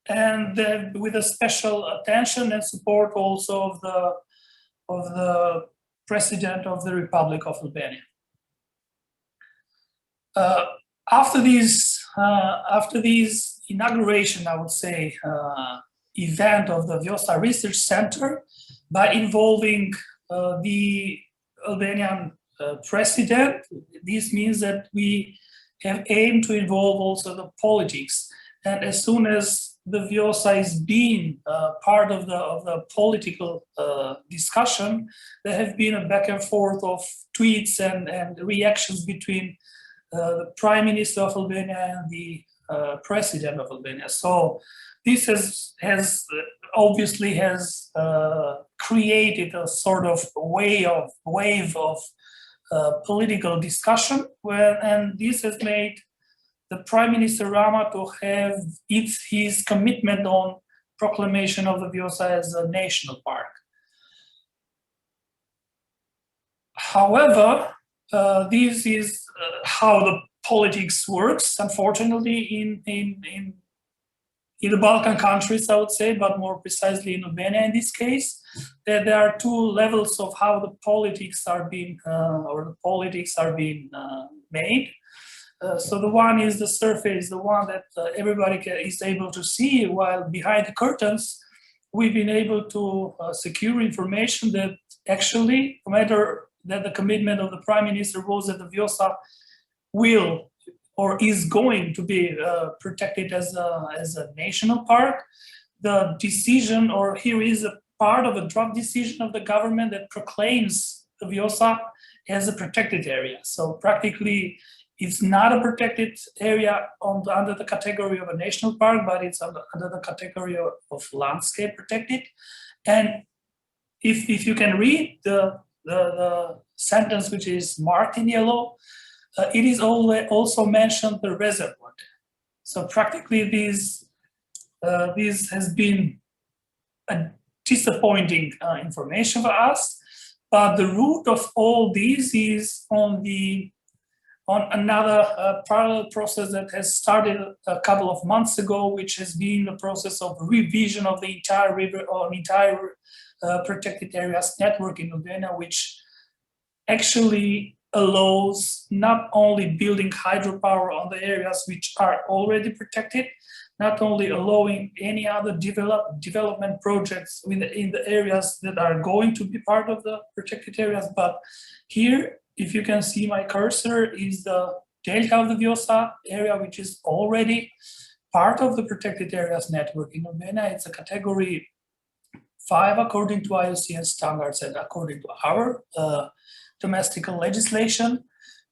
and with a special attention and support also of the President of the Republic of Albania. After this inauguration, I would say, event of the Vjosa Research Center, by involving the Albanian president, this means that we have aimed to involve also the politics. And as soon as the Vjosa is being part of the political discussion, there have been a back and forth of tweets and reactions between the Prime Minister of Albania and the President of Albania. So this has obviously created a sort of wave of political discussion, and this has made the Prime Minister Rama to have his commitment on proclamation of the Vjosa as a national park. However, this is how the politics works, unfortunately, in the Balkan countries, I would say, but more precisely in Albania in this case, that there are two levels of how the politics are being made. So the one is the surface, the one that everybody is able to see, while behind the curtains, we've been able to secure information that actually, no matter that the commitment of the Prime Minister was that the Vjosa will or is going to be protected as a national park, the decision, or here is a part of a draft decision of the government that proclaims the Vjosa as a protected area. So practically, it's not a protected area under the category of a national park, but it's under the category of landscape protected. And if you can read the sentence which is marked in yellow, it is also mentioned the reservoir. So practically this has been a disappointing information for us, but the root of all this is on another parallel process that has started a couple of months ago, which has been the process of revision of the entire river or entire protected areas network in Albania, which actually allows not only building hydropower on the areas which are already protected, not only allowing any other development projects in the areas that are going to be part of the protected areas, but here, if you can see my cursor, is the delta of the Vjosa area, which is already part of the protected areas network in Albania. It's a category 5 according to IUCN standards and according to our domestic legislation.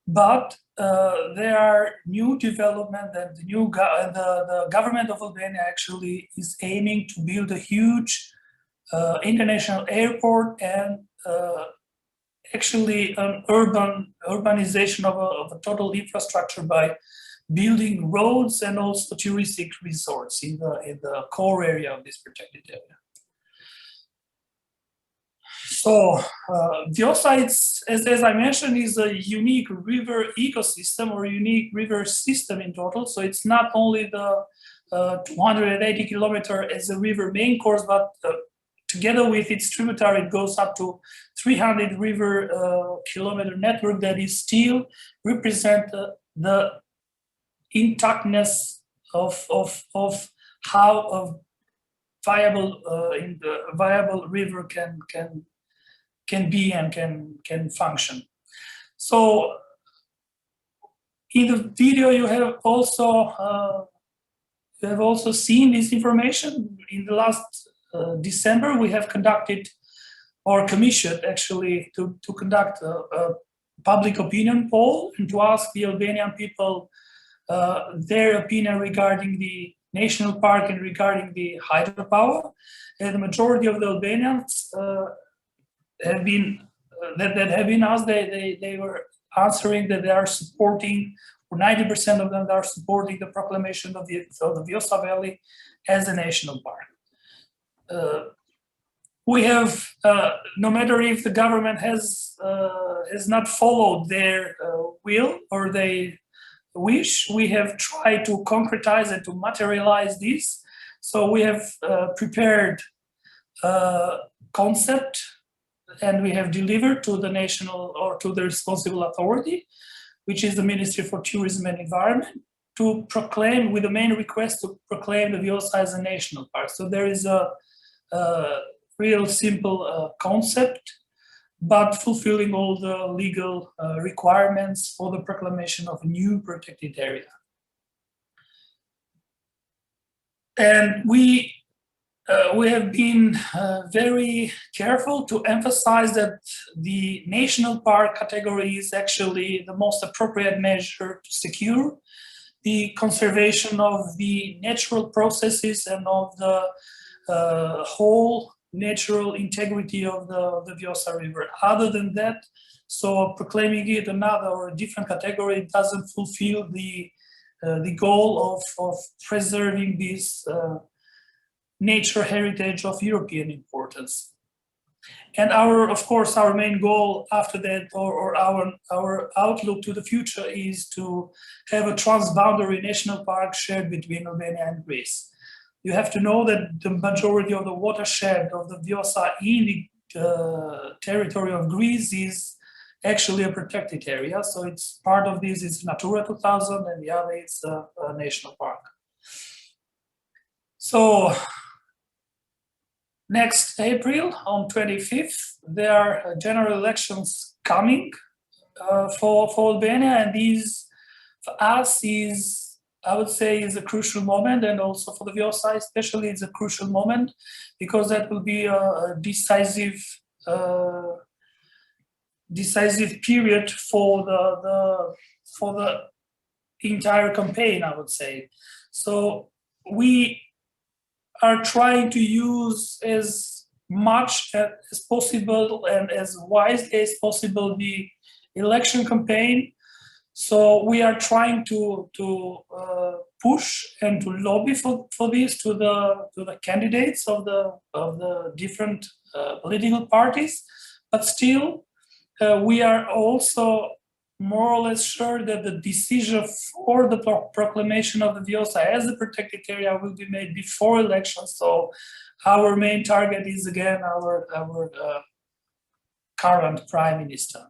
But there are new development that the government of Albania actually is aiming to build a huge international airport and actually an urbanization of a total infrastructure by building roads and also touristic resorts in the core area of this protected area. So Vjosa, as I mentioned, is a unique river ecosystem or unique river system in total. So it's not only the 280 kilometer as a river main course, but together with its tributary, it goes up to 300 river kilometer network that is still represent the intactness of how a viable river can be and can function. So in the video you have also seen this information. In the last December, we have conducted or commissioned actually to conduct a public opinion poll and to ask the Albanian people their opinion regarding the national park and regarding the hydropower. And the majority of the Albanians have been asked, they were answering that they are supporting, or 90% of them are supporting the proclamation of the Vjosa Valley as a national park. We have, no matter if the government has not followed their will or they wish, we have tried to concretize and to materialize this. So we have prepared a concept and we have delivered to the national or to the responsible authority, which is the Ministry for Tourism and Environment, to proclaim, with the main request to proclaim the Vjosa as a national park. So there is a real simple concept, but fulfilling all the legal requirements for the proclamation of a new protected area. And we have been very careful to emphasize that the national park category is actually the most appropriate measure to secure the conservation of the natural processes and of the whole natural integrity of the Vjosa River. Other than that, so proclaiming it another or a different category doesn't fulfill the goal of preserving this nature heritage of European importance. And of course, our main goal after that, or our outlook to the future, is to have a transboundary national park shared between Albania and Greece. You have to know that the majority of the watershed of the Vjosa in the territory of Greece is actually a protected area. So it's part of this is Natura 2000 and the other is a national park. So next April, on 25th, there are general elections coming for Albania, and these, for us, is, I would say, is a crucial moment, and also for the Vjosa especially, it's a crucial moment, because that will be a decisive period for the entire campaign, I would say. So we are trying to use as much as possible and as wisely as possible the election campaign. So we are trying to push and to lobby for this to the candidates of the different political parties, but still we are also more or less sure that the decision for the proclamation of the Vjosa as a protected area will be made before elections. So our main target is again our current Prime Minister.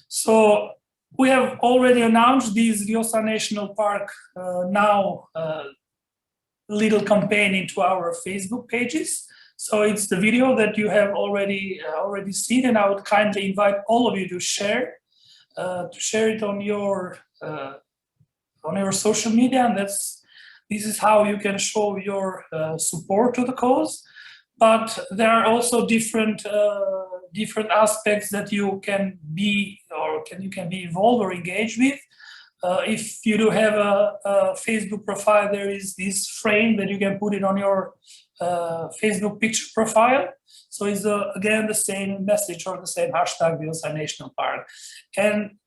So we have already announced this Vjosa National Park now little campaign into our Facebook pages. So it's the video that you have already seen, and I would kindly invite all of you to share it on your social media, and this is how you can show your support to the cause. But there are also different aspects that you can be involved or engaged with. If you do have a Facebook profile, there is this frame that you can put it on your Facebook picture profile. So it's again the same message or the same hashtag Vjosa National Park. And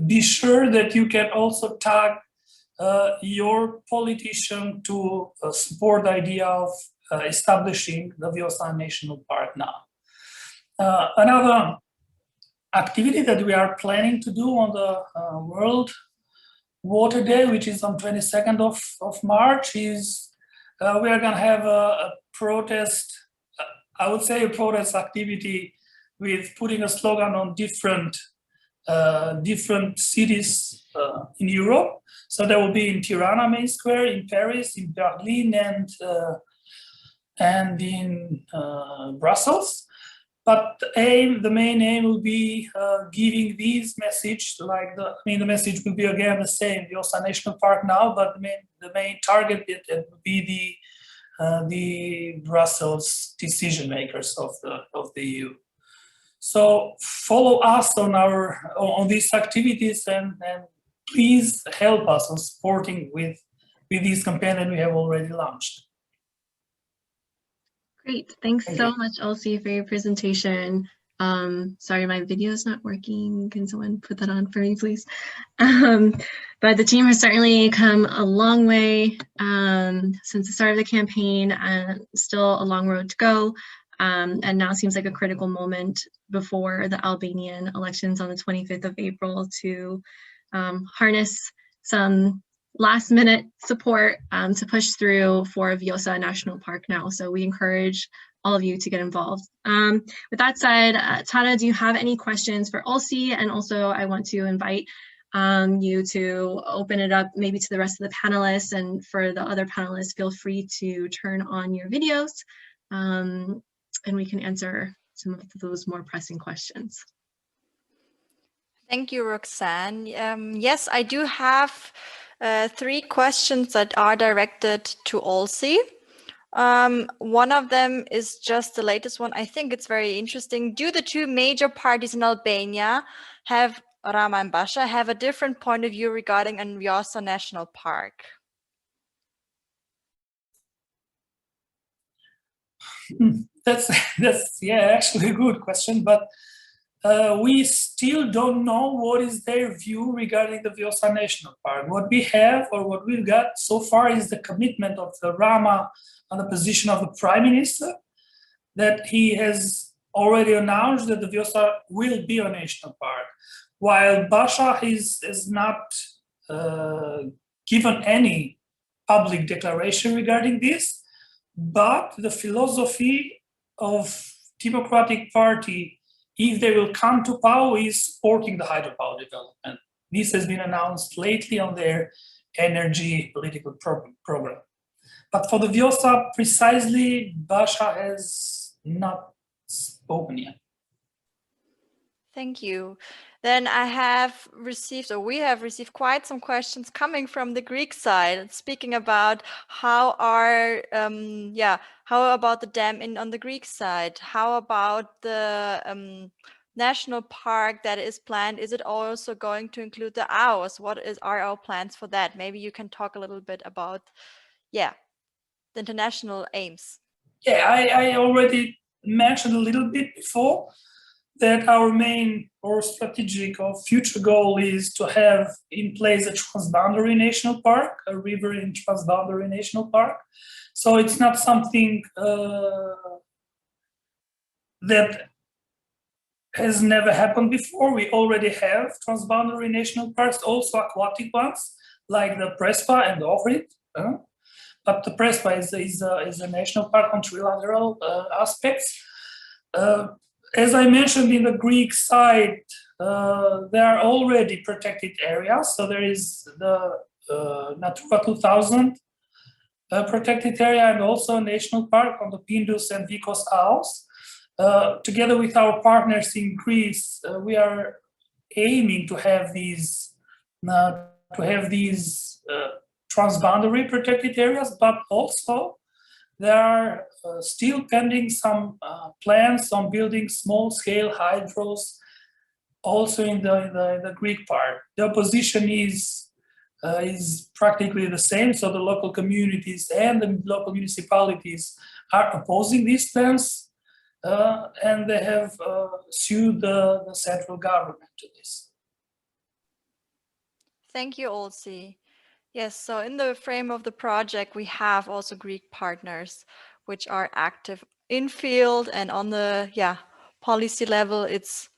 be sure that you can also tag your politician to support the idea of establishing the Vjosa National Park now. Another activity that we are planning to do on the World Water Day, which is on 22nd of March, is we are going to have a protest, I would say a protest activity with putting a slogan on different cities in Europe. So there will be in Tirana Main Square, in Paris, in Berlin, and in Brussels. But the main aim will be giving these message, the message will be again the same, Vjosa National Park now, but the main target would be the Brussels decision makers of the EU. So follow us on these activities and please help us on supporting with this campaign that we have already launched. Great, thanks so much, Olsi, for your presentation. Sorry, my video is not working. Can someone put that on for me, please? But the team has certainly come a long way since the start of the campaign, and still a long road to go. And now seems like a critical moment before the Albanian elections on the 25th of April to harness some last minute support to push through for Vjosa National Park now. So we encourage all of you to get involved. With that said, Tara, do you have any questions for Olsi? And also I want to invite you to open it up maybe to the rest of the panelists, and for the other panelists, feel free to turn on your videos and we can answer some of those more pressing questions. Thank you, Roxanne. Yes, I do have 3 questions that are directed to Olsi. One of them is just the latest one. I think it's very interesting. Do the two major parties in Albania have, Rama and Basha, have a different point of view regarding an Vjosa National Park? That's actually a good question, but we still don't know what is their view regarding the Vjosa National Park. What we have, or what we've got so far, is the commitment of the Rama on the position of the Prime Minister, that he has already announced that the Vjosa will be a national park, while Basha has not given any public declaration regarding this. But the philosophy of Democratic Party, if they will come to power, is supporting the hydropower development. This has been announced lately on their energy political program. But for the Vjosa, precisely, Basha has not spoken yet. Thank you. Then I have received, or we have received, quite some questions coming from the Greek side, speaking about how about the dam on the Greek side? How about the national park that is planned? Is it also going to include the Aarhus? What are our plans for that? Maybe you can talk a little bit about, the international aims. Yeah, I already mentioned a little bit before that our main or strategic or future goal is to have in place a transboundary national park, a river in transboundary national park. So it's not something that has never happened before. We already have transboundary national parks, also aquatic ones, like the Prespa and the Ohrid. But the Prespa is a national park on trilateral aspects. As I mentioned, in the Greek side, there are already protected areas. So there is the Natura 2000 protected area, and also a national park on the Pindus and Vikos Isles. Together with our partners in Greece, we are aiming to have these transboundary protected areas, but also there are still pending some plans on building small-scale hydros also in the Greek part. The opposition is practically the same, so the local communities and the local municipalities are opposing these plans, and they have sued the central government to this. Thank you, Olsi. Yes, so in the frame of the project, we have also Greek partners which are active in field, and on the policy level, it's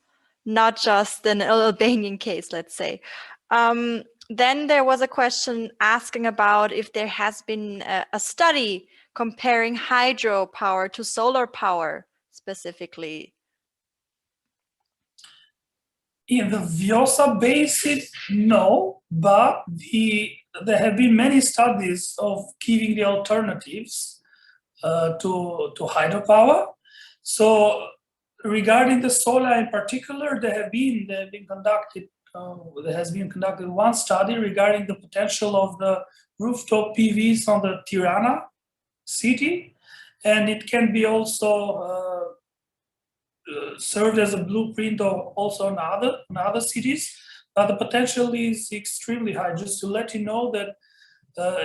not just an Albanian case, let's say. Then there was a question asking about if there has been a study comparing hydropower to solar power specifically. In the Vjosa basin, no, but there have been many studies of giving the alternatives to hydropower. So regarding the solar in particular, there has been conducted one study regarding the potential of the rooftop PVs on the Tirana city, and it can be also served as a blueprint of also in other cities, but the potential is extremely high. Just to let you know that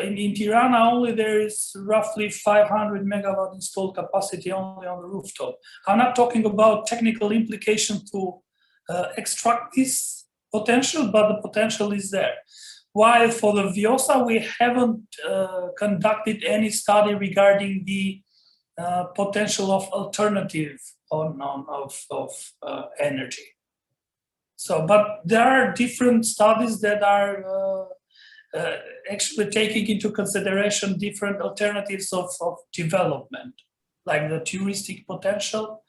in Tirana only there is roughly 500 megawatt installed capacity only on the rooftop. I'm not talking about technical implication to extract this potential, but the potential is there. While for the Vjosa, we haven't conducted any study regarding the potential of alternative of energy. So, but there are different studies that are actually taking into consideration different alternatives of development, like the touristic potential.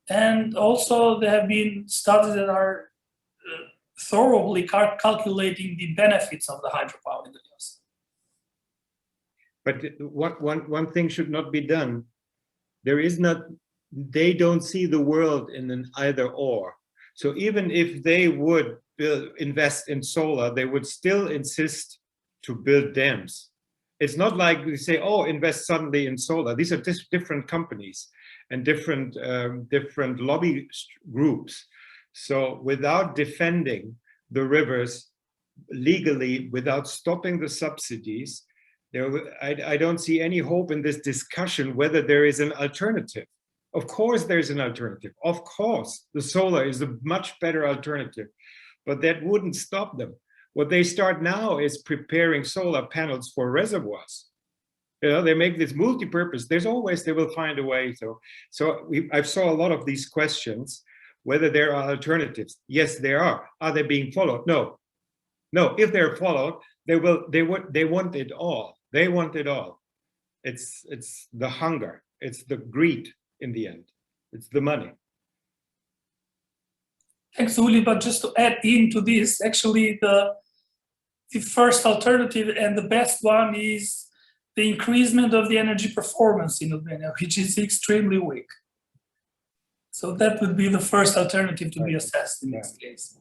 And also there have been studies that are thoroughly calculating the benefits of the hydropower in the Vjosa. But one thing should not be done. They don't see the world in an either or. So even if they would invest in solar, they would still insist to build dams. it's not like we say, oh, invest suddenly in solar. These are just different companies and different lobby groups. So without defending the rivers legally, without stopping the subsidies, I don't see any hope in this discussion whether there is an alternative. Of course there's an alternative. Of course the solar is a much better alternative, but that wouldn't stop them. What they start now is preparing solar panels for reservoirs. You know, they make this multi-purpose. They will find a way. I saw a lot of these questions, whether there are alternatives. Yes, there are. Are they being followed? No. No, if they're followed, they want it all. They want it all. It's the hunger. It's the greed in the end. It's the money. Thanks, Uli, but just to add into this, actually the first alternative and the best one is the increasement of the energy performance in Albania, which is extremely weak. So that would be the first alternative to be assessed in this case.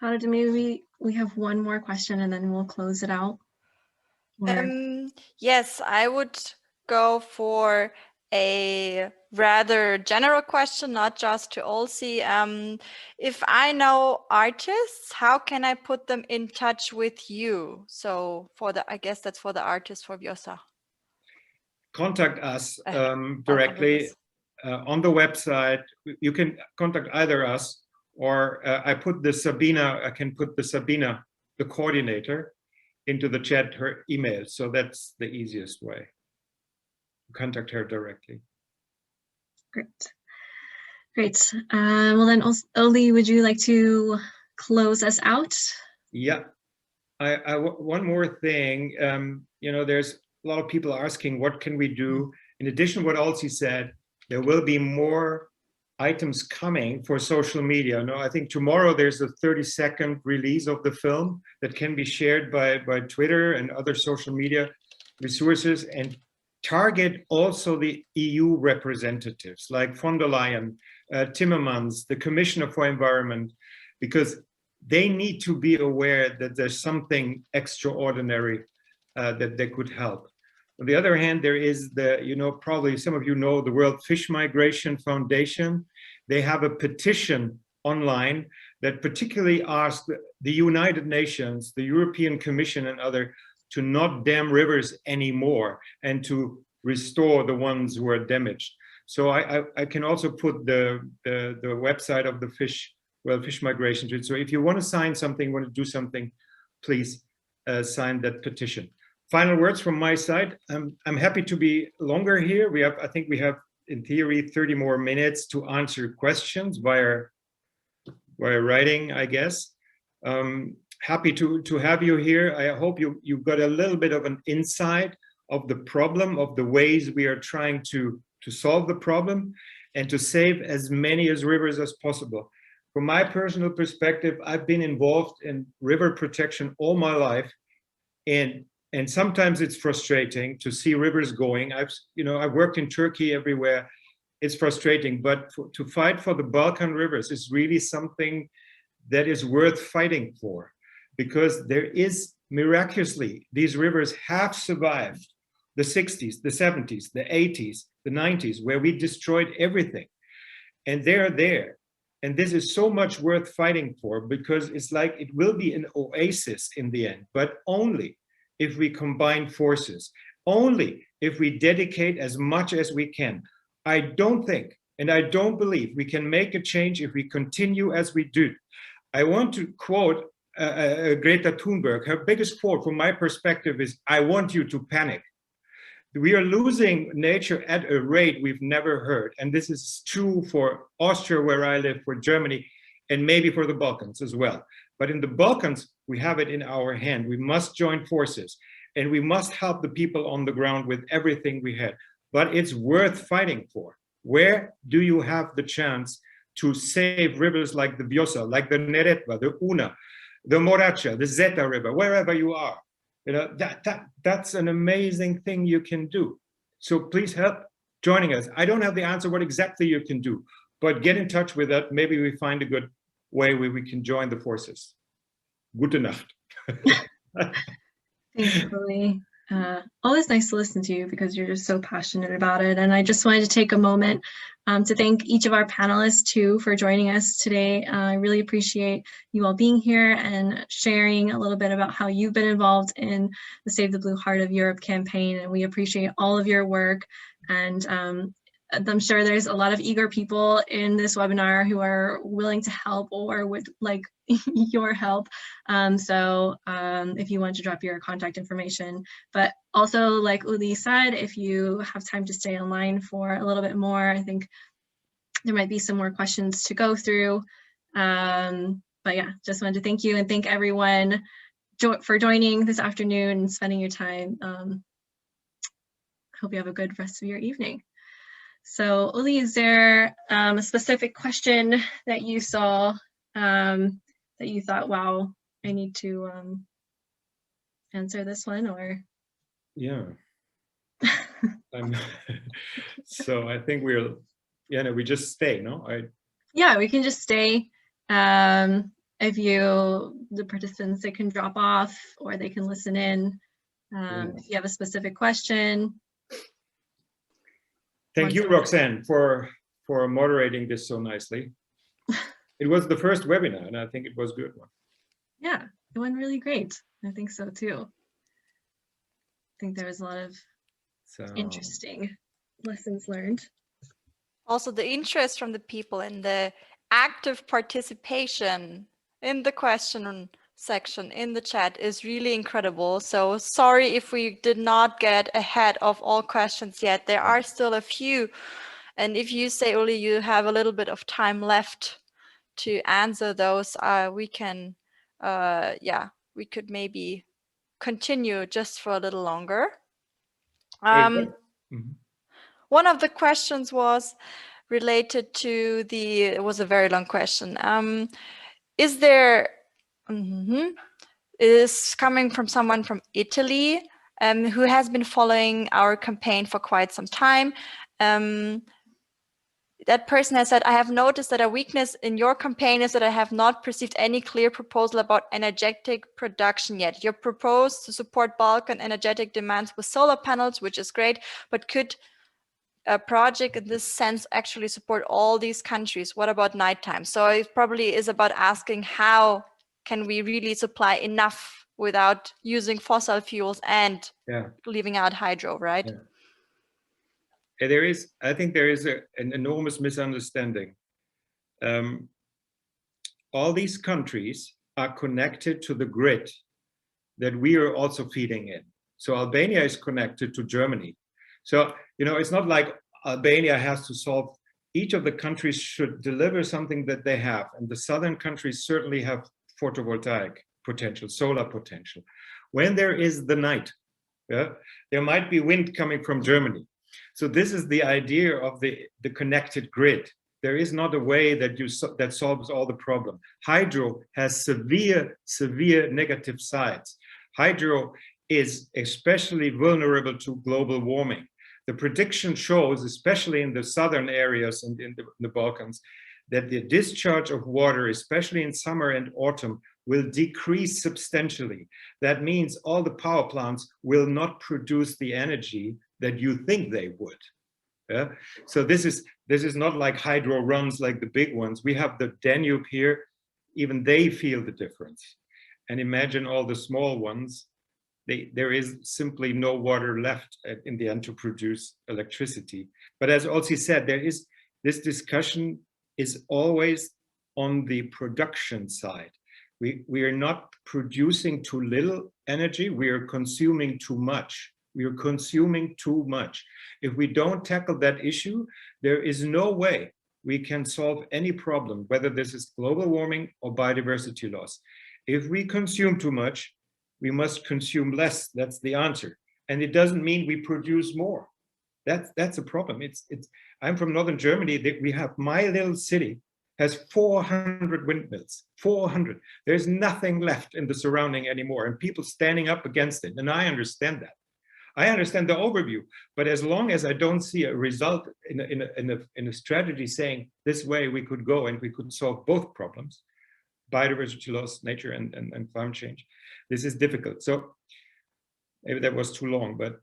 Maybe we have one more question and then we'll close it out. Yes, I would go for a rather general question, not just to Olsi. If I know artists, how can I put them in touch with you? So I guess that's for the artists for Vjosa. Contact us directly on the website. You can contact either us or I can put the Sabina, the coordinator, into the chat, her email. So that's the easiest way. Contact her directly. Great. Well then, Oli, would you like to close us out? Yeah. One more thing. You know, there's a lot of people asking, what can we do? In addition to what Olsi said, there will be more items coming for social media. No, I think tomorrow there's a 30-second release of the film that can be shared by Twitter and other social media resources, and target also the EU representatives like von der Leyen, Timmermans, the Commissioner for Environment, because they need to be aware that there's something extraordinary that they could help. On the other hand, there is probably some of you know the World Fish Migration Foundation. They have a petition online that particularly asks the United Nations, the European Commission and other to not dam rivers anymore and to restore the ones who are damaged. So I can also put the website of the World Fish Migration. So if you want to sign something, want to do something, please sign that petition. Final words from my side. I'm happy to be longer here. I think we have, in theory, 30 more minutes to answer questions via writing, I guess. Happy to have you here. I hope you got a little bit of an insight of the problem, of the ways we are trying to solve the problem and to save as many rivers as possible. From my personal perspective, I've been involved in river protection all my life, and sometimes it's frustrating to see rivers going. I've worked in Turkey, everywhere. It's frustrating, but to fight for the Balkan rivers is really something that is worth fighting for, because there is, miraculously, these rivers have survived the 60s, the 70s, the 80s, the 90s, where we destroyed everything. And they're there. And this is so much worth fighting for, because it's like it will be an oasis in the end, but only if we combine forces, only if we dedicate as much as we can. I don't think, and I don't believe we can make a change if we continue as we do. I want to quote Greta Thunberg. Her biggest quote from my perspective is, "I want you to panic." We are losing nature at a rate we've never heard. And this is true for Austria, where I live, for Germany, and maybe for the Balkans as well. But in the Balkans, we have it in our hand. We must join forces, and we must help the people on the ground with everything we have. But it's worth fighting for. Where do you have the chance to save rivers like the Vjosa, like the Neretva, the Una, the Moracha, the Zeta River, wherever you are? That's an amazing thing you can do. So please help joining us. I don't have the answer what exactly you can do, but get in touch with us. Maybe we find a good way where we can join the forces. Gute Nacht. Thanks, Uli. Always nice to listen to you because you're just so passionate about it. And I just wanted to take a moment to thank each of our panelists too for joining us today. I really appreciate you all being here and sharing a little bit about how you've been involved in the Save the Blue Heart of Europe campaign. And we appreciate all of your work. And I'm sure there's a lot of eager people in this webinar who are willing to help or would like your help. If you want to drop your contact information, but also like Uli said, if you have time to stay online for a little bit more, I think there might be some more questions to go through. But yeah, just wanted to thank you and thank everyone for joining this afternoon and spending your time. Hope you have a good rest of your evening. So Uli, is there a specific question that you saw that you thought, wow, I need to answer this one, or? Yeah. So I think we just stay, no? Yeah, we can just stay. If the participants, they can drop off or they can listen in. If you have a specific question. Thank you, Roxanne, for moderating this so nicely. It was the first webinar, and I think it was a good one. Yeah, it went really great. I think so too. I think there was a lot of interesting lessons learned. Also, the interest from the people and the active participation in the question section in the chat is really incredible. So sorry if we did not get ahead of all questions yet. There are still a few. And if you say, Uli, you have a little bit of time left to answer those, we can, we could maybe continue just for a little longer. One of the questions was related to it was a very long question. Is there, is coming from someone from Italy who has been following our campaign for quite some time. That person has said, I have noticed that a weakness in your campaign is that I have not perceived any clear proposal about energetic production yet. You propose to support Balkan energetic demands with solar panels, which is great, but could a project in this sense actually support all these countries? What about nighttime? So it probably is about asking how can we really supply enough without using fossil fuels and leaving out hydro, right? Yeah. I think there is an enormous misunderstanding. All these countries are connected to the grid that we are also feeding in. So Albania is connected to Germany. So, it's not like Albania has to solve. Each of the countries should deliver something that they have. And the southern countries certainly have photovoltaic potential, solar potential. When there is the night, there might be wind coming from Germany. So this is the idea of the connected grid. There is not a way that solves all the problem. Hydro has severe negative sides. Hydro is especially vulnerable to global warming. The prediction shows, especially in the southern areas and in the Balkans, that the discharge of water, especially in summer and autumn, will decrease substantially. That means all the power plants will not produce the energy that you think they would. Yeah? So this is not like hydro runs like the big ones. We have the Danube here. Even they feel the difference. And imagine all the small ones. There is simply no water left in the end to produce electricity. But as Olsi said, this discussion is always on the production side. We are not producing too little energy, we are consuming too much. We are consuming too much. If we don't tackle that issue, there is no way we can solve any problem, whether this is global warming or biodiversity loss. If we consume too much, we must consume less. That's the answer. And it doesn't mean we produce more. That's a problem. I'm from northern Germany. We have my little city has 400 windmills, 400. There's nothing left in the surrounding anymore, and people standing up against it. And I understand that. I understand the overview, but as long as I don't see a result in a strategy saying this way we could go and we could solve both problems, biodiversity loss, nature, and climate change. This is difficult. So maybe that was too long, but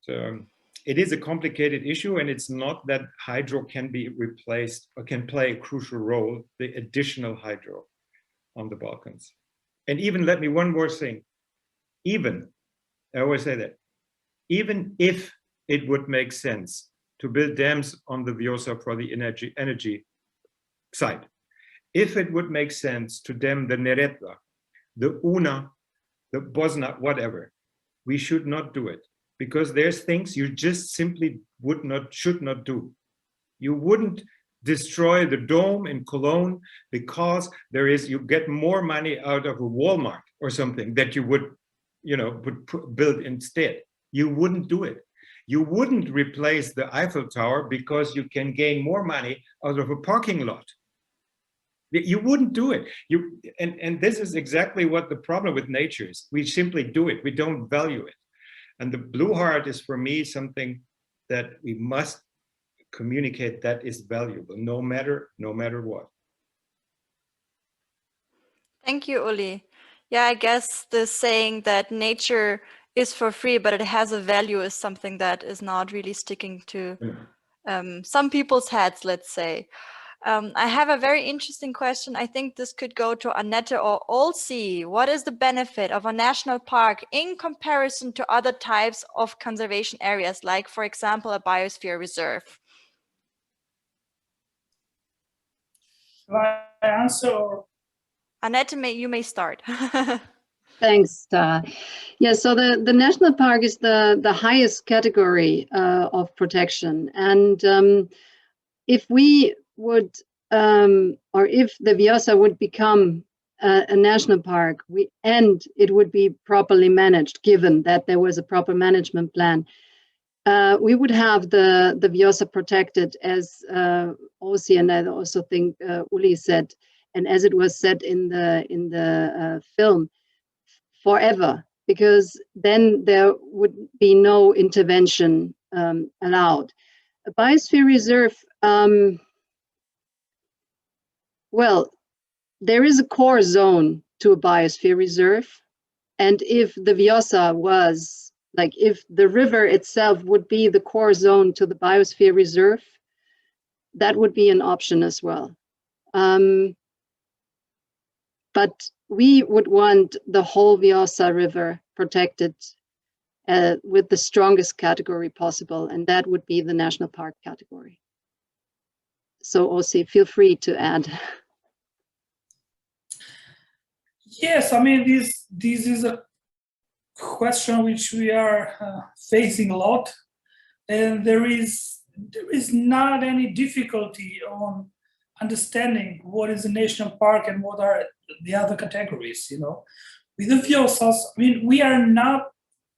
it is a complicated issue, and it's not that hydro can be replaced or can play a crucial role, the additional hydro on the Balkans. And even, let me one more thing, even, I always say that, even if it would make sense to build dams on the Vjosa for the energy side, if it would make sense to dam the Neretva, the Una, the Bosna, whatever, we should not do it, because there's things you just simply should not do. You wouldn't destroy the dome in Cologne because you get more money out of a Walmart or something that you would, build instead. You wouldn't do it. You wouldn't replace the Eiffel Tower because you can gain more money out of a parking lot. You wouldn't do it. And this is exactly what the problem with nature is. We simply do it. We don't value it. And the blue heart is, for me, something that we must communicate that is valuable, no matter what. Thank you, Uli. Yeah, I guess the saying that nature is for free, but it has a value is something that is not really sticking to some people's heads, let's say. I have a very interesting question. I think this could go to Anntette or Olsi. What is the benefit of a national park in comparison to other types of conservation areas, like, for example, a biosphere reserve? Shall I answer? Anntette, you may start. Thanks. Yeah, so the national park is the highest category of protection. And if we would, or if the Vjosa would become a national park, and it would be properly managed, given that there was a proper management plan, we would have the Vjosa protected, as Olsi and I also think Uli said, and as it was said in the film, forever, because then there would be no intervention allowed. A biosphere reserve, well, there is a core zone to a biosphere reserve, and if the Vjosa was, like, if the river itself would be the core zone to the biosphere reserve, that would be an option as well. But we would want the whole Vjosa River protected with the strongest category possible, and that would be the national park category. So Olsi, feel free to add. Yes, I mean, this is a question which we are facing a lot, and there is not any difficulty on understanding what is a national park and what are the other categories. With the Vjosas, I mean, we are not,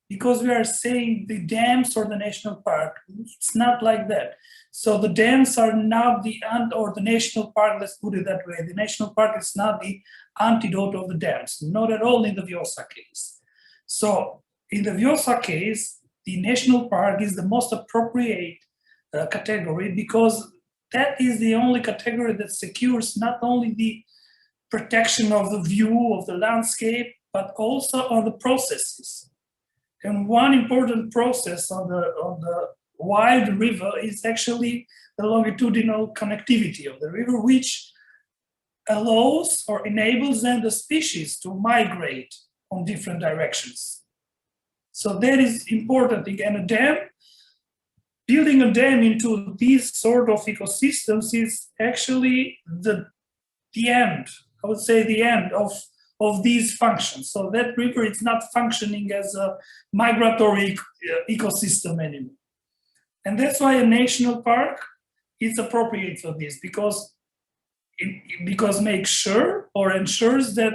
because we are saying the dams or the national park, it's not like that. So the dams are not or the national park, let's put it that way, the national park is not the antidote of the dams, not at all in the Vjosa case. So in the Vjosa case, the national park is the most appropriate category, because that is the only category that secures not only the protection of the view of the landscape, but also of the processes. And one important process on the wild river is actually the longitudinal connectivity of the river, which allows or enables then the species to migrate on different directions. So that is important thing. And a dam, building a dam into these sort of ecosystems is actually the end, I would say the end of these functions. So that river is not functioning as a migratory ecosystem anymore. And that's why a national park is appropriate for this, because it makes sure or ensures that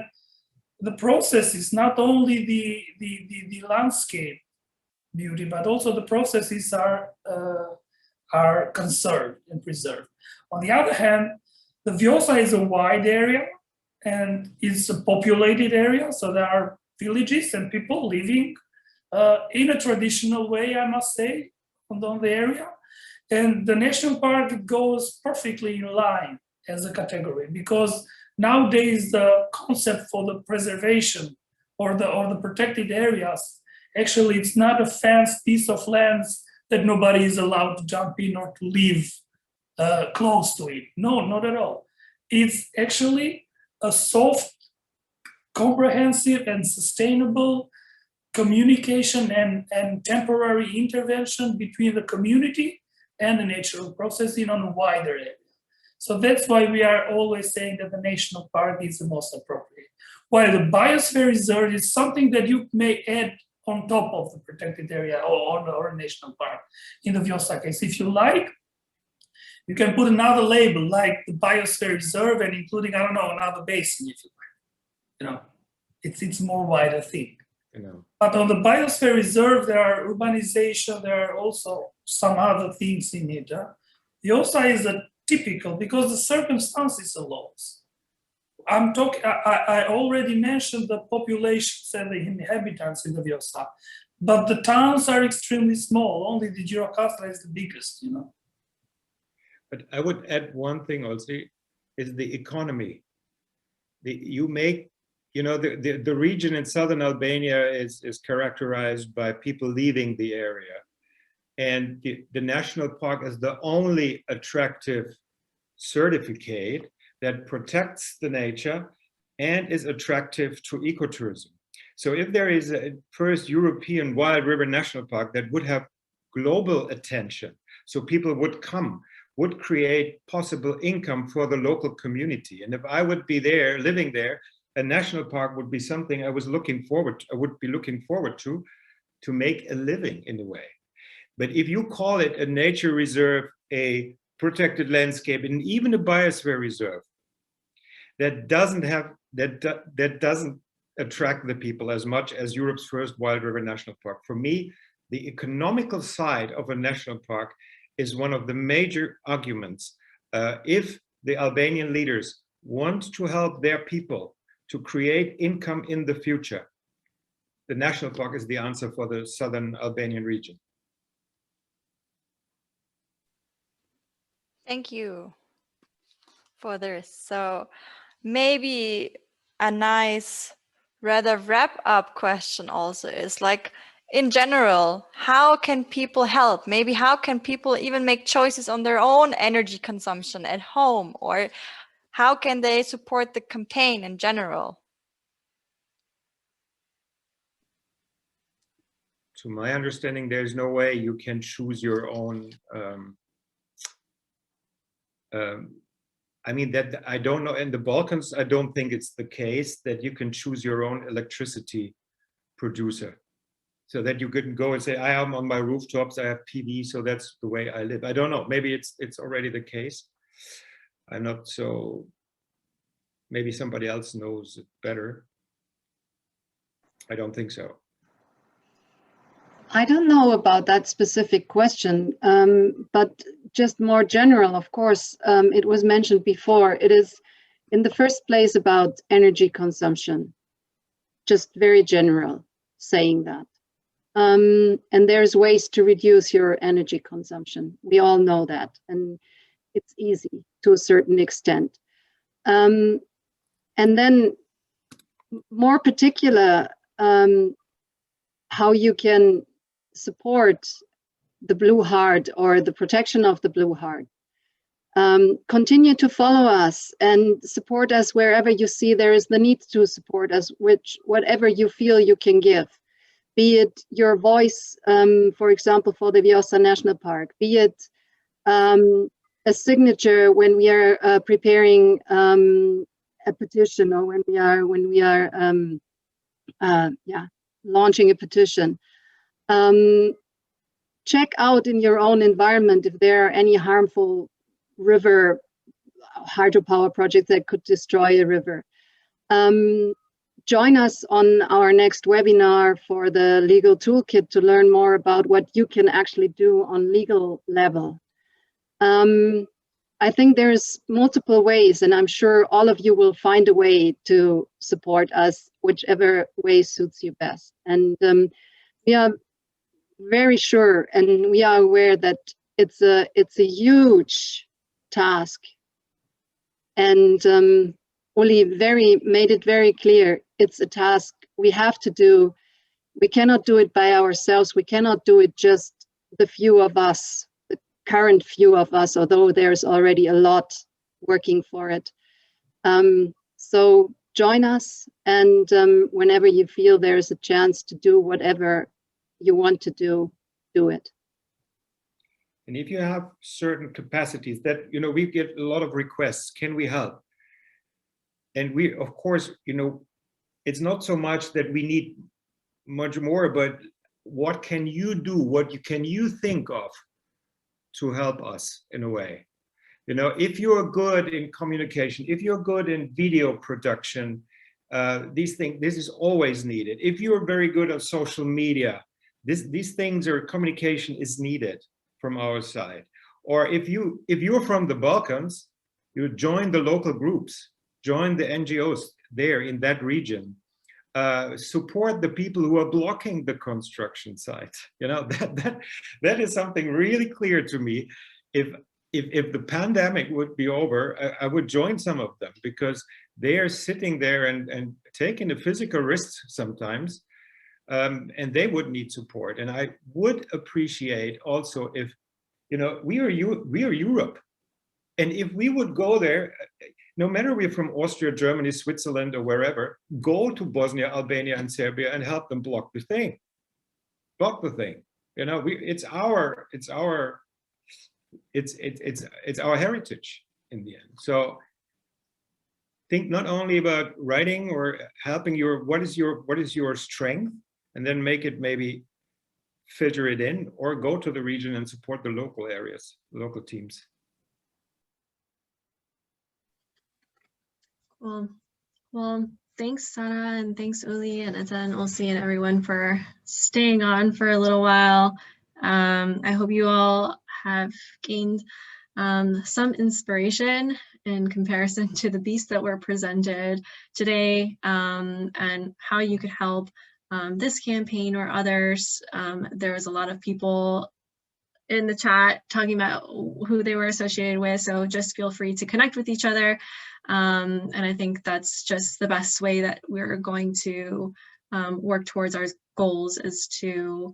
the process is not only the landscape beauty, but also the processes are conserved and preserved. On the other hand, the Vjosa is a wide area and it's a populated area, so there are villages and people living in a traditional way, I must say, on the area. And the national park goes perfectly in line as a category, because nowadays the concept for the preservation or the protected areas, actually it's not a fenced piece of land that nobody is allowed to jump in or to live close to it. No, not at all. It's actually a soft, comprehensive and sustainable communication and temporary intervention between the community and the natural processing on a wider area. So that's why we are always saying that the national park is the most appropriate. While the biosphere reserve is something that you may add on top of the protected area or national park. In the Vjosa case, if you like, you can put another label like the biosphere reserve and including, I don't know, another basin if you like. You know, it's more wider thing. You know. But on the biosphere reserve, there are urbanization, there are also some other things in it. Vjosa is a typical because the circumstances allow. I already mentioned the populations and the inhabitants in the Vjosa, but the towns are extremely small. Only the Gjirokastra is the biggest, you know. But I would add one thing also, is the economy. The region in southern Albania is characterized by people leaving the area. And the national park is the only attractive certificate that protects the nature and is attractive to ecotourism. So if there is a first European Wild River National Park that would have global attention, so people would come, would create possible income for the local community. And if I would be there, living there, a national park would be something I would be looking forward to make a living in a way. But if you call it a nature reserve, a protected landscape, and even a biosphere reserve, that doesn't attract the people as much as Europe's first Wild River National Park. For me, the economical side of a national park is one of the major arguments. If the Albanian leaders want to help their people to create income in the future, the national park is the answer for the southern Albanian region. Thank you for this. So maybe a nice, rather wrap-up question also is like, in general, how can people help? Maybe how can people even make choices on their own energy consumption at home? Or how can they support the campaign in general? To my understanding, there's no way you can choose your own. I mean, that I don't know. In the Balkans, I don't think it's the case that you can choose your own electricity producer, so that you can go and say, I am on my rooftops, I have PV, so that's the way I live. I don't know. Maybe it's already the case. I'm not so. Maybe somebody else knows it better. I don't think so. I don't know about that specific question, but just more general, of course, it was mentioned before. It is in the first place about energy consumption, just very general saying that. And there's ways to reduce your energy consumption. We all know that, and it's easy to a certain extent. And then more particular, how you can support the Blue Heart or the protection of the Blue Heart. Continue to follow us and support us wherever you see there is the need to support us, whatever you feel you can give. Be it your voice, for example, for the Vjosa National Park, be it a signature when we are preparing a petition, or when we are launching a petition. Check out in your own environment if there are any harmful river hydropower projects that could destroy a river. Join us on our next webinar for the legal toolkit to learn more about what you can actually do on legal level. I think there's multiple ways, and I'm sure all of you will find a way to support us, whichever way suits you best. And we are very sure, and we are aware that it's a huge task, and Uli made it very clear. It's a task we have to do. We cannot do it by ourselves. We cannot do it just the few of us, the current few of us, although there's already a lot working for it. So join us, and whenever you feel there's a chance to do whatever you want to do, do it. And if you have certain capacities that, you know, we get a lot of requests, can we help? And we, of course, you know, it's not so much that we need much more, but what can you do? What can you think of to help us in a way? You know, if you're good in communication, if you're good in video production, this is always needed. If you're very good on social media, these things or communication is needed from our side. Or if you're from the Balkans, you join the local groups, join the NGOs there in that region, support the people who are blocking the construction site. You know, that is something really clear to me. If the pandemic would be over, I would join some of them, because they are sitting there and taking the physical risks sometimes, and they would need support. And I would appreciate also if, you know, we are Europe, and if we would go there, no matter we're from Austria, Germany, Switzerland, or wherever, go to Bosnia, Albania, and Serbia and help them block the thing. Block the thing. You know, it's our heritage in the end. So think not only about writing or helping what is your strength, and then make it, maybe filter it in, or go to the region and support the local areas, local teams. Well, thanks, Sara, and thanks, Uli and Anntette and Olsi and everyone for staying on for a little while. I hope you all have gained some inspiration in comparison to the beasts that were presented today, and how you could help this campaign or others. There was a lot of people in the chat talking about who they were associated with, so just feel free to connect with each other. And I think that's just the best way that we're going to work towards our goals, is to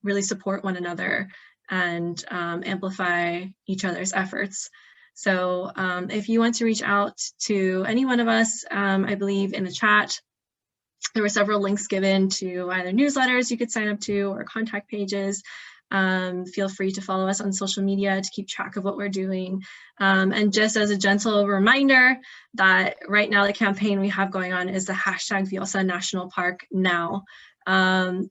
really support one another and amplify each other's efforts. So if you want to reach out to any one of us, I believe in the chat there were several links given to either newsletters you could sign up to or contact pages. Feel free to follow us on social media to keep track of what we're doing. And just as a gentle reminder that right now the campaign we have going on is the hashtag Vjosa National Park now.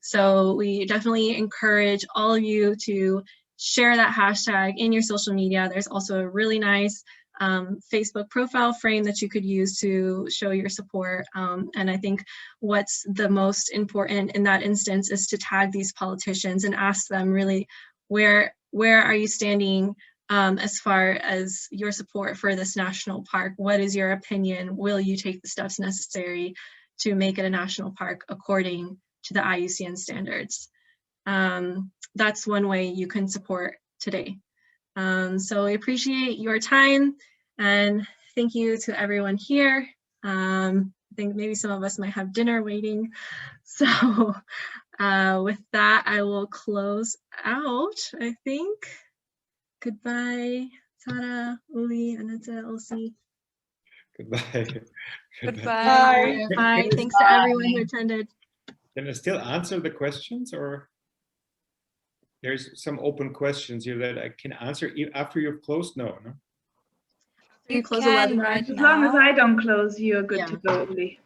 So we definitely encourage all of you to share that hashtag in your social media. There's also a really nice Facebook profile frame that you could use to show your support. And I think what's the most important in that instance is to tag these politicians and ask them really, where are you standing as far as your support for this national park? What is your opinion? Will you take the steps necessary to make it a national park according to the IUCN standards? That's one way you can support today. So we appreciate your time, and thank you to everyone here. I think maybe some of us might have dinner waiting. So with that, I will close out, I think. Goodbye, Sara, Uli, Anntette, Olsi. Goodbye. Goodbye. Bye. Thanks to everyone who attended. Can I still answer the questions, or there's some open questions here that I can answer after you've closed? No. You close can right now. As long as I don't close, you're good to go, Uli.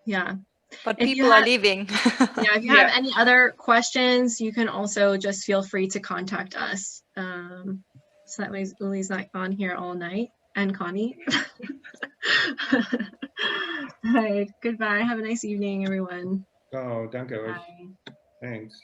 Yeah. But people are leaving. Yeah, if you have any other questions, you can also just feel free to contact us. So that way Uli's not on here all night, and Connie. All right, goodbye. Have a nice evening, everyone. Oh, danke euch. Bye. Thanks.